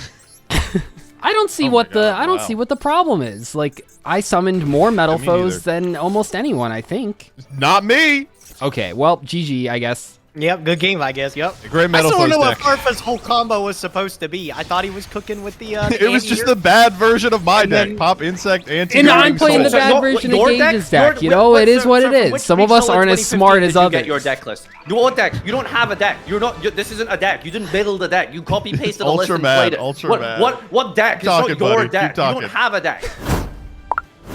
I don't see Oh what my the God, I don't wow. see what the problem is. Like I summoned more Metal me Foes neither. than almost anyone, I think. Not me. Okay, well, GG, I guess. Yep, good game, I guess. Yep. Great I Metal still don't know Foes what deck. Farfa's whole combo was supposed to be. I thought he was cooking with the. It was just anti-hero. the bad version of my And deck. then- Pop insect, anti. And I'm playing the So bad your- version of your deck- Gage's deck. You your- know, it so- is what so it from is. which Some of us regional in aren't as smart 2015 as did you others. get your deck list. What deck? You don't have a deck. You're not. This isn't a deck. You didn't build a deck. You copy pasted a list Ultra and mad, played it. ultra what, mad. What deck? It's Talking, not your buddy. deck. Keep You don't talking. have a deck.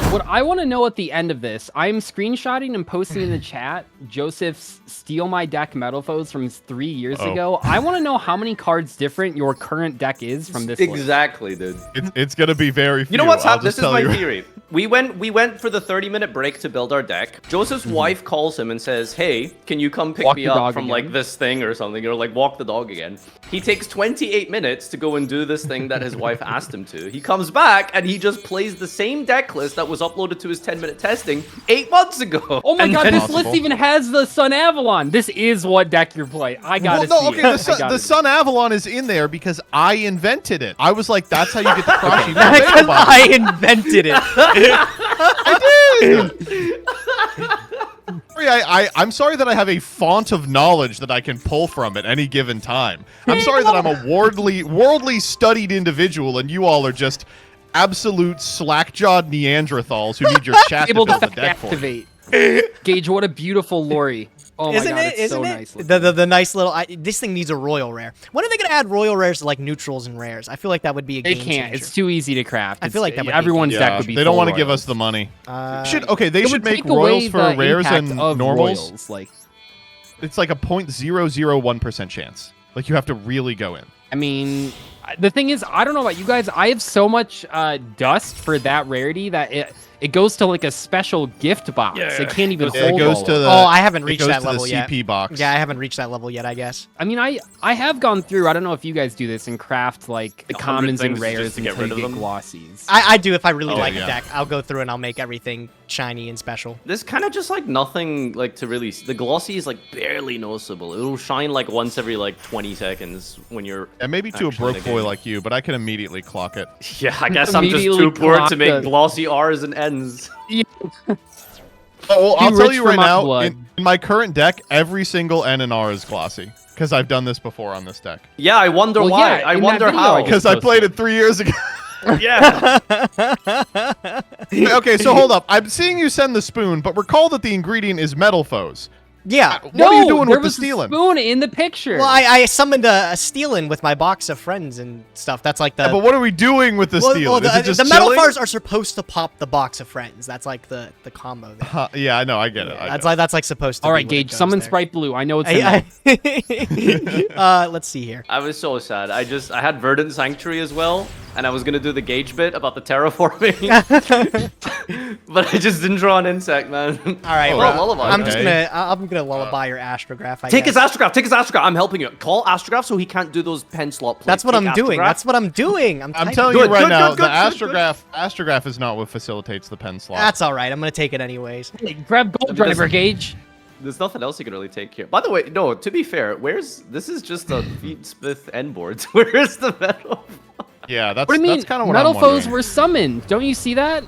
What I want to know at the end of this, I'm screenshotting and posting in the chat Joseph's Steal My Deck Metal Foes from 3 years Oh. ago. I want to know how many cards different your current deck is from this list. Exactly, dude. It's gonna be very few. You know what's I'll happening? This just is tell my you. theory. We went for the 30-minute break to build our deck. Joseph's wife calls him and says, "Hey, can you come pick Walk me the up dog from again." like this thing or something?" Or like walk the dog again. He takes 28 minutes to go and do this thing that his wife asked him to. He comes back and he just plays the same deck list that was uploaded to his 10-minute testing 8 months ago. Oh my And god, then- this list even has the Sun Avalon. This is what deck you're playing. I gotta Well, no, see okay. it. The I sun, gotta the see Sun Avalon is in there because I invented it. I was like, that's how you get the crushy. Because I invented it. I'm sorry that I have a font of knowledge that I can pull from at any given time. I'm sorry that I'm a worldly studied individual, and you all are just absolute slack-jawed Neanderthals who need your chat to Able build to the deck for you. activate. Gage, what a beautiful lorry. Oh my Isn't god, it? it's Isn't so it? nice. looking. The nice little. This thing needs a royal rare. When are they gonna add royal rares to like neutrals and rares? I feel like that would be a They game can't. changer. It's too easy to craft. I feel like that would be everyone's Yeah, deck would be. they don't want want to give us the money. Uh, Okay, they It should would make take away royals for the rares impact and of normals. royals. Like, It's like a 0.001% chance. Like you have to really go in. I mean, the thing is, I don't know about you guys. I have so much dust for that rarity that it goes to like a special gift box. It can't even Yeah, it hold goes all to of the. it. Oh, I haven't it reached goes that to level the yet. CP box. Yeah, I haven't reached that level yet, I guess. I mean, I have gone through. I don't know if you guys do this and craft like the 100 commons and things rares just to get until you rid get of them? glossies. I do if I really Oh, like yeah. a deck. I'll go through and I'll make everything shiny and special. There's kind of just like nothing like to really. The glossy is like barely noticeable. It'll shine like once every like 20 seconds when you're. And maybe to a actually in broke the boy game. like you, but I can immediately clock it. Yeah, I guess I'm just Immediately too poor to clock make the- glossy R's and N's. Oh, well, I'll Too tell rich you for right my now, blood. in my current deck, every single N and R is glossy. Because I've done this before on this deck. Yeah, I wonder Well, why. yeah, I in that wonder video, how. I Because I played it 3 years ago. Yeah. Okay, so hold up. I'm seeing you send the spoon, but recall that the ingredient is metal foes. Yeah. What are you doing there with the was a stealing? spoon in the picture. Well, I summoned a stealing with my box of friends and stuff. That's like the. But what are we doing with the stealing? Is it just the metal chilling? bars are supposed to pop the box of friends. That's like the combo. There. Yeah, I know. I get it. I That's get it. like supposed to. All be right, what it Gage, goes summon there. Sprite Blue. I know it's in there. Let's see here. I was so sad. I had Verdant Sanctuary as well, and I was gonna do the Gage bit about the terraforming, but I just didn't draw an insect, man. All right, Oh, well, lullaby. I'm just Okay. gonna lullaby your astrograph. I Take guess. his astrograph. Take his astrograph. I'm helping you. Call astrograph so he can't do those pen slot plays. That's what Take I'm doing. Astrograph. That's what I'm doing. I'm I'm typing. telling Good, you right good, now, good, the good, good, astrograph is not what facilitates the pen slot. That's all right. I'm gonna take it anyways. Hey, grab Gold Driver, Gage. There's nothing else you can really take here. By the way, no. To be fair, this is just a Smith end board. Where's the metal? Yeah, that's What do you mean? that's kind of what Metal I'm foes wondering. were summoned. Don't you see that?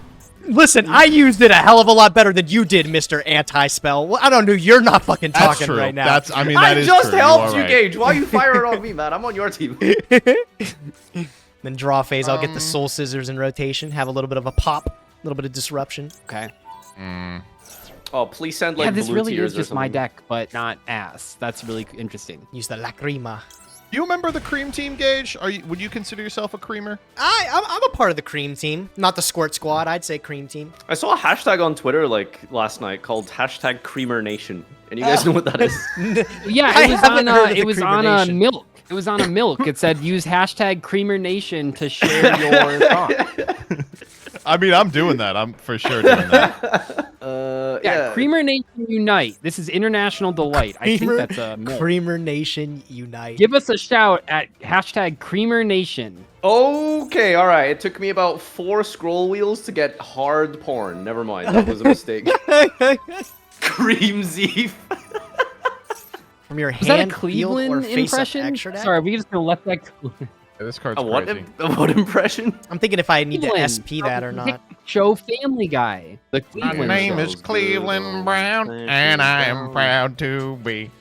Listen, I used it a hell of a lot better than you did, Mr. Anti-Spell. Well, I don't know. You're not fucking That's talking true. right now. That's I mean I that is just true. helped are you, right. Gage. Why are you firing on me, man? I'm on your team. Then draw phase. I'll get the Soul Scissors in rotation. Have a little bit of a pop, a little bit of disruption. Okay. Oh, please send like Yeah, this blue really tears is or just my something. deck, but not ass. That's really interesting. Use the Lacrima. Do you remember the cream team, Gage? Would you consider yourself a creamer? I'm a part of the cream team, not the squirt squad. I'd say cream team. I saw a hashtag on Twitter like last night called hashtag Creamer Nation, and you guys know what that is? Yeah, I it was haven't on heard of it the was Creamer on Nation. milk. It was on a milk. It said use hashtag Creamer Nation to share your thoughts. I mean, I'm doing that. I'm for sure doing that. Yeah, Creamer Nation Unite. This is International Delight. I think that's a milk. Creamer Nation Unite. Give us a shout at hashtag Creamer Nation. Okay, all right. It took me about 4 scroll wheels to get hard porn. Never mind, that was a mistake. Cream Zeef. From your Was that a hand, field, or Cleveland face-up impression? extra deck? Sorry, we just gonna let that go. Yeah, this card's A what, crazy. a what impression? I'm thinking if I need to Cleveland. SP that or not. Show Family Guy. The My Cleveland name show. is Cleveland Brown, and I am proud to be.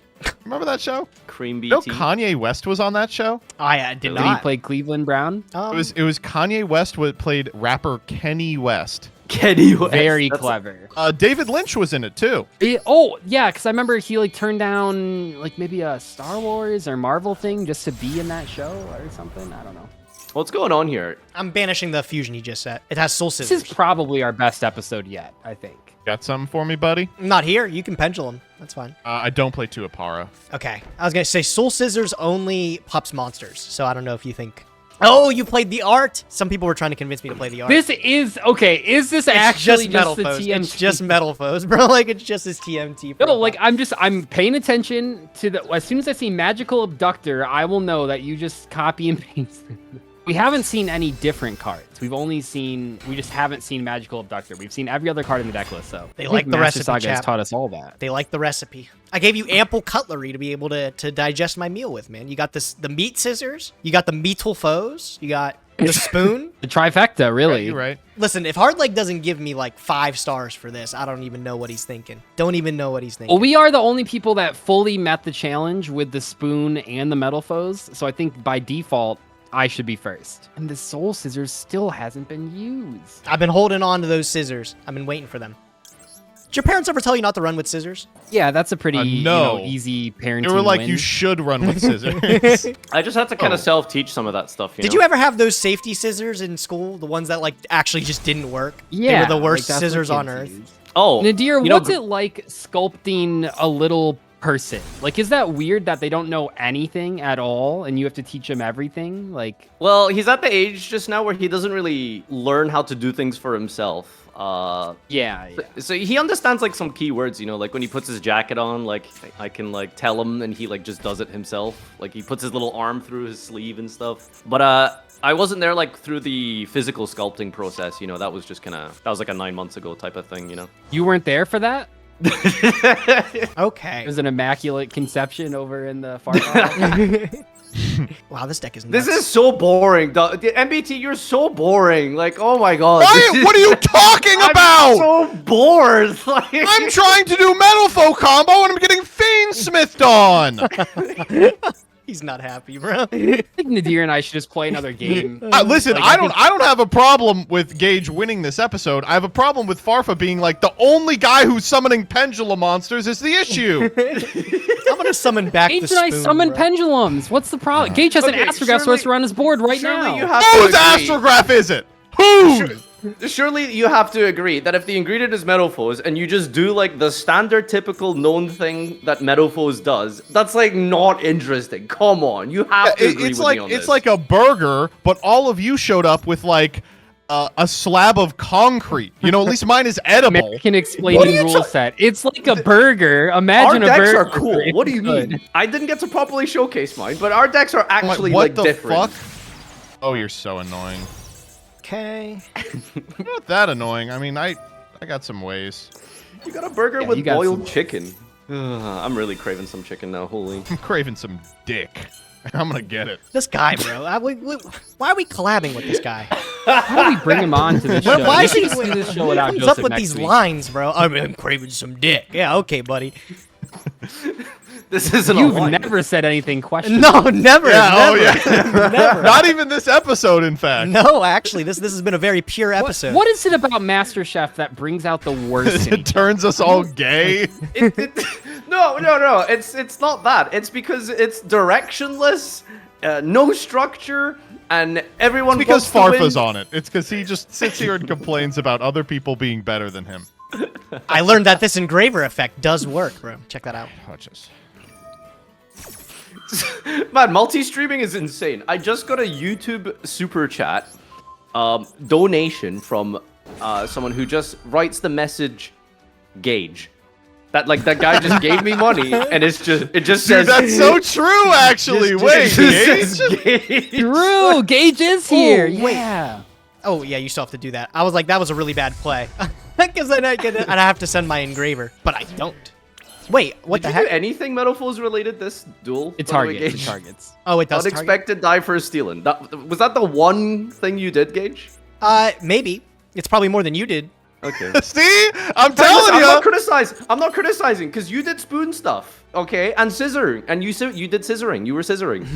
Remember that show? Cream BT. You know Kanye West was on that show. I did Did he not. play Cleveland Brown? Um, It was Kanye West who played rapper Kenny West. Kenny West. Very That's- clever. David Lynch was in it too. Oh yeah, because I remember he like turned down like maybe a Star Wars or Marvel thing just to be in that show or something. I don't know. What's going on here? I'm banishing the fusion you just set. It has Soul This Scissors. is probably our best episode yet. I think. Got something for me, buddy? Not here. You can pendulum. That's fine. I don't play Tuapara. Okay. I was gonna say Soul Scissors only pops monsters, so I don't know if you think. Oh, you played the art. Some people were trying to convince me to play the art. This is okay. Is this it's actually just metal the foes. TMT? It's just metal foes, bro. Like it's just his TMT. No, profile. like I'm paying attention to the. As soon as I see magical abductor, I will know that you just copy and paste. We haven't seen any different cards. We just haven't seen magical abductor. We've seen every other card in the deck list. So They I like think the Master recipe, Saga has chap. taught us all that. They like the recipe. I gave you ample cutlery to be able to digest my meal with, man. You got the meat scissors. You got the meatal foes. You got the spoon. The trifecta, really. You're right. Listen, if Hardleg doesn't give me like 5 stars for this, I don't even know what he's thinking. Don't even know what he's thinking. Well, we are the only people that fully met the challenge with the spoon and the metal foes. So I think by default, I should be first. And the soul scissors still hasn't been used. I've been holding on to those scissors. I've been waiting for them. Did your parents ever tell you not to run with scissors? Yeah, that's a pretty no. easy parenting They were like, win. you should run with scissors. I just had to kind Oh. of self-teach some of that stuff. Did you ever have those safety scissors in school? The ones that like actually just didn't work? Yeah, They were the worst like, that's what scissors on kids earth. use. Oh, Nadir, you know, what's it like sculpting a little person? Like, is that weird that they don't know anything at all and you have to teach them everything? Like, Well, he's at the age just now where he doesn't really learn how to do things for himself. Yeah. So he understands like some key words, you know, like when he puts his jacket on, like I can like tell him and he like just does it himself. Like he puts his little arm through his sleeve and stuff. But I wasn't there like through the physical sculpting process, you know, that was just that was like a 9 months ago type of thing, you know. You weren't there for that? Okay. It was an immaculate conception over in the far corner. Wow, this deck is nuts. This is so boring. The MBT, you're so boring. Like, oh my god. What are you talking I'm about? so bored. Like, I'm trying to do Metal Foe combo and I'm getting Fiend Smithed on. He's not happy, bro. I think Nadir and I should just play another game. Listen, Like, I don't have a problem with Gage winning this episode. I have a problem with Farfa being like the only guy who's summoning pendulum monsters is the issue. I'm gonna summon back Gage the and I spoon, summon bro. pendulums. What's the problem? Gage has an Okay, astrograph sorcerer on his board right surely now. you have to Whose agree. astrograph is it? Whose? Surely you have to agree that if the ingredient is Metalfoes and you just do like the standard typical known thing that Metalfoes does, that's like not interesting. Come on, you have to agree It's with like me on it's this. like a burger, but all of you showed up with like a slab of concrete. You know, at least mine is edible. American explaining rule set. It's like a burger. our Imagine a decks burger. are cool. if What do you could. mean? I didn't get to properly showcase mine, but our decks are actually what like the different. fuck? Oh, you're so annoying. Okay. Not that annoying. I mean, I got some ways. You got a burger Yeah, with you got boiled some- chicken. I'm really craving some chicken now. Holy. I'm craving some dick. I'm gonna get it. This guy, bro. Why are we collabing with this guy? How do we bring him on to this show? Why We is he should do this show without comes Joseph up with next these week. lines, bro? I'm craving some dick. Yeah, okay, buddy. This isn't You've a line. never said anything questionable. No, never. Yeah, oh never. yeah. Never. Not even this episode, in fact. No, actually, this has been a very pure episode. What is it about MasterChef that brings out the worst in It each turns us all gay. No. It's not that. It's because it's directionless, no structure, and everyone. It's because votes to Farfa's win. on it. It's because he just sits here and complains about other people being better than him. I learned that this engraver effect does work, bro. Check that out. Touches. Man, multi-streaming is insane. I just got a YouTube super chat donation from someone who just writes the message Gage. That guy just gave me money and it just Dude, says that's so true, actually. Wait, it just Gage? says Gage. Drew, Gage is here. wait. Yeah. Oh, yeah, you still have to do that. I was like, that was a really bad play. Because then I have to send my engraver. But I don't. Wait, what Did the you do heck? anything Metalfoes related this duel? It by the way, targets. It Gage? targets. Oh, it does target? Unexpected die for stealing. Was that the one thing you did, Gage? Maybe. It's probably more than you did. Okay. See? I'm Listen, telling I'm not criticizing because you did spoon stuff, okay, and scissoring, and you did scissoring. You were scissoring.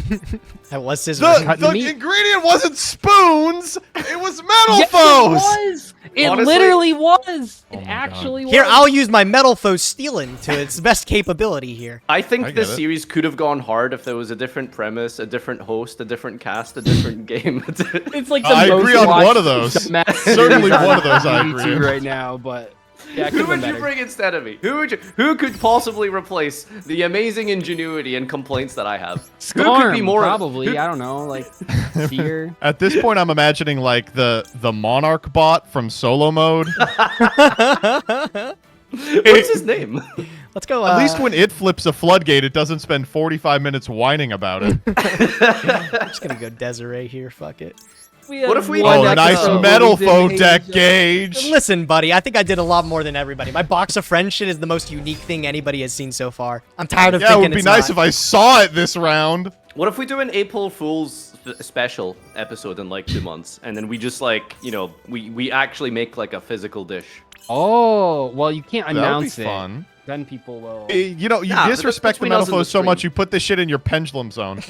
I was you. scissors. The meat. ingredient wasn't spoons. It was metal Yes, foes. it was. It Honestly- literally was. It my God. actually was. Here, I'll use my metal foe stealing to its best capability here. I think I get this it. series could have gone hard if there was a different premise, a different host, a different cast, a different game. It's like the I most agree on watched one of those. dumbass Certainly series on one of those I YouTube agree on. right now, but yeah, it Who could've would been you better. bring instead of me? Who could possibly replace the amazing ingenuity and complaints that I have? Who could Scarm, be more probably. who- I don't know, like Seer. At this point, I'm imagining like the Monarch bot from solo mode. What's his name? Let's go. At least when it flips a floodgate, it doesn't spend 45 minutes whining about it. I'm just gonna go Desiree here. Fuck it. What if we Oh, did nice episode metal foe deck, Gage. Listen, buddy, I think I did a lot more than everybody. My box of friends shit is the most unique thing anybody has seen so far. I'm tired of Yeah, it thinking would be it's nice not. if I saw it this round. What if we do an April Fool's special episode in like 2 months, and then we just like, you know, we actually make like a physical dish. Oh, well, you can't That would be announce it. fun. Then people will. You know, you Nah, but that's disrespect the between metal us and the foes so much, stream. you put this shit in your pendulum zone.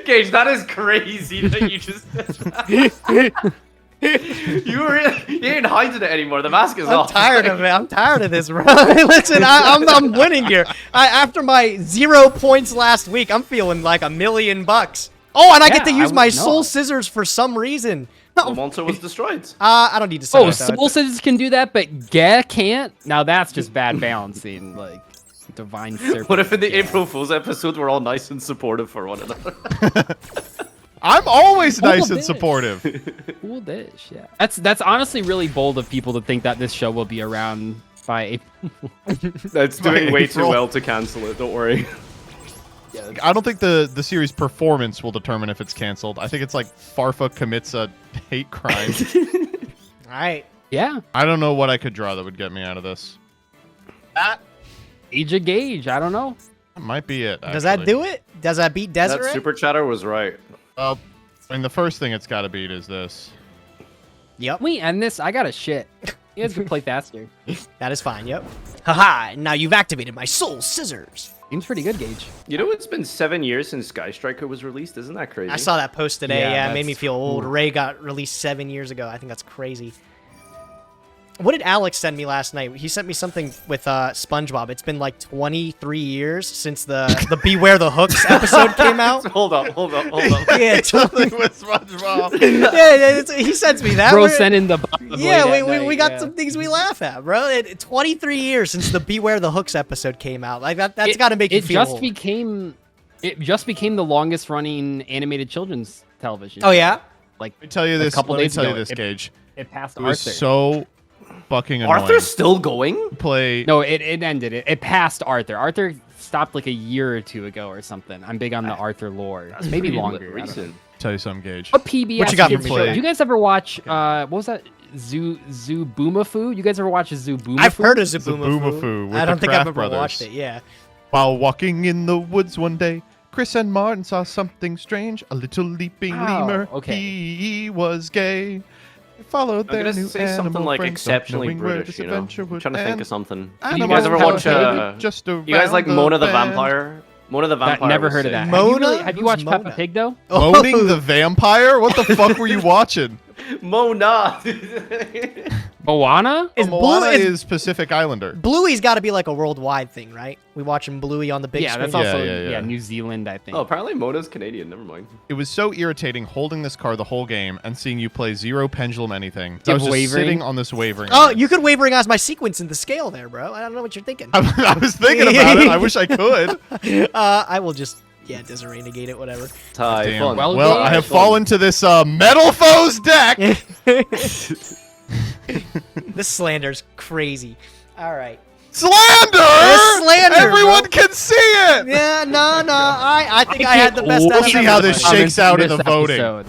Gage, that is crazy that you just did that. You ain't hiding it anymore. The mask is I'm off. tired of it. I'm tired of this, bro. Listen, I'm winning here. After my 0 points last week, I'm feeling like $1,000,000. Oh, and I get to Yeah, use I my would know. soul scissors for some reason. The No, monster was destroyed. I don't need to say Oh, that. Soul Scissors can do that, but Gah can't? Now that's just bad balancing, like Divine Serpent. What if in the April Fool's episode we're all nice and supportive for one another? I'm always Cool nice and dish. supportive. Cool dish, yeah. That's honestly really bold of people to think that this show will be around by April. That's doing By way too April. well to cancel it. Don't worry. I don't think the series performance will determine if it's canceled. I think it's like Farfa commits a hate crime. All right. Yeah. I don't know what I could draw that would get me out of this. Age of Gauge, I don't know. That might be it. Does that do it? Does that beat That Deseret? super chatter was right. Well, I mean, the first thing it's got to beat is this. Yep. Can we end this? I got a shit. You guys can play faster. That is fine. Yep. Haha. Now you've activated my soul scissors. Seems pretty good, Gage. You know, it's been 7 years since Sky Striker was released. Isn't that crazy? I saw that post today. Yeah, Yeah, it made me that's- feel old. Ray got released 7 years ago. I think that's crazy. What did Alex send me last night? He sent me something with SpongeBob. It's been like 23 years since the Beware the Hooks episode came out. Hold up. Yeah, Something with SpongeBob. he sends me that. Bro, We're- send in the Yeah, late at we night, got yeah. some things we laugh at, bro. 23 years since the Beware the Hooks episode came out. Like that's got to make you feel old. It just became the longest running animated children's television. Oh yeah? Like Let me tell you a this. couple Let me days tell you ago, this, Gage. it passed It was Arthur. so fucking annoying. Arthur's still going? Play. No, it ended. It passed Arthur. Arthur stopped like a year or two ago or something. I'm big on the Arthur lore. Maybe Pretty longer. I don't know. Recent. Tell you something, Gage. What PBS What you got kids for show? me? Do you guys ever watch what was that? Zuboomafu? You guys ever watch Zuboomafu? I've heard of Zaboomafoo Zaboomafoo. with I the don't think I've Kraft ever brothers. watched it. Yeah. While walking in the woods one day, Chris and Martin saw something strange. A little leaping Oh, lemur. okay. He was gay. They followed I'm their gonna new say something animal like friends, not exceptionally knowing where British, this you know? adventure I'm would trying to think end. of something. Animals You guys ever watch, celebrated just you guys like around Mona the bend. Vampire? Mona the Vampire. Never was heard of sick. that. Mona? Have you Who's watched Mona? Peppa Pig though? Moaning the vampire? What the fuck were you watching? Mona. Moana? Is Moana Blue is Pacific Islander. Bluey's got to be like a worldwide thing, right? We watching Bluey on the big Yeah, screen. that's also Yeah. New Zealand, I think. Oh, apparently Mona's Canadian. Never mind. It was so irritating holding this card the whole game and seeing you play zero pendulum anything. I was just wavering? sitting on this wavering. Oh, line. you could wavering as my sequence in the scale there, bro. I don't know what you're thinking. I was thinking about it. I wish I could. I will just Desiree negate it, whatever. Damn. Typhon. Well, Well, I have fallen to this Metal Foes deck. This slander's crazy. All right. Slander! It's slander, Everyone bro. can see it! Yeah, no. I think I had the best out We'll of see how this everybody. shakes out in This the voting. episode.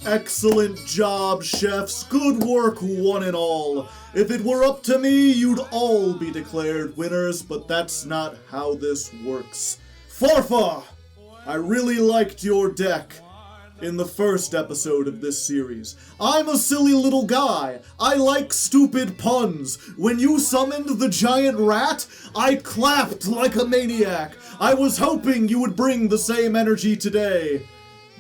Excellent job, chefs. Good work, one and all. If it were up to me, you'd all be declared winners, but that's not how this works. Farfa, I really liked your deck in the first episode of this series. I'm a silly little guy. I like stupid puns. When you summoned the giant rat, I clapped like a maniac. I was hoping you would bring the same energy today.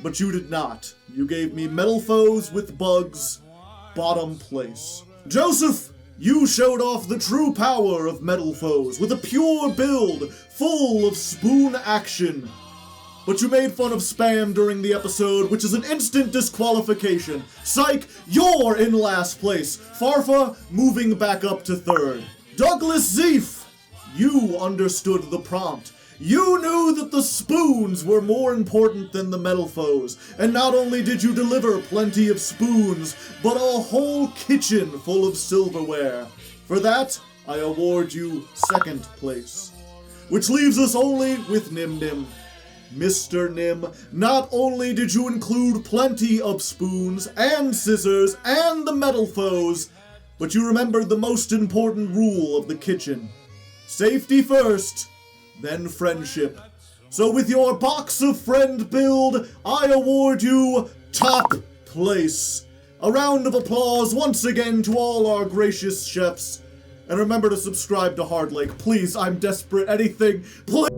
But you did not. You gave me Metal Foes with bugs. Bottom place. Joseph, you showed off the true power of Metal Foes with a pure build full of spoon action. But you made fun of spam during the episode, which is an instant disqualification. Psych, you're in last place. Farfa moving back up to third. Douglas Zeef, you understood the prompt. You knew that the spoons were more important than the Metal Foes, and not only did you deliver plenty of spoons, but a whole kitchen full of silverware. For that, I award you second place. Which leaves us only with Nim Nim. Mr. Nim, not only did you include plenty of spoons and scissors and the Metal Foes, but you remembered the most important rule of the kitchen. Safety first, then friendship. So with your box of friend build, I award you top place. A round of applause once again to all our gracious chefs. And remember to subscribe to Hard Lake. Please, I'm desperate. Anything. Please.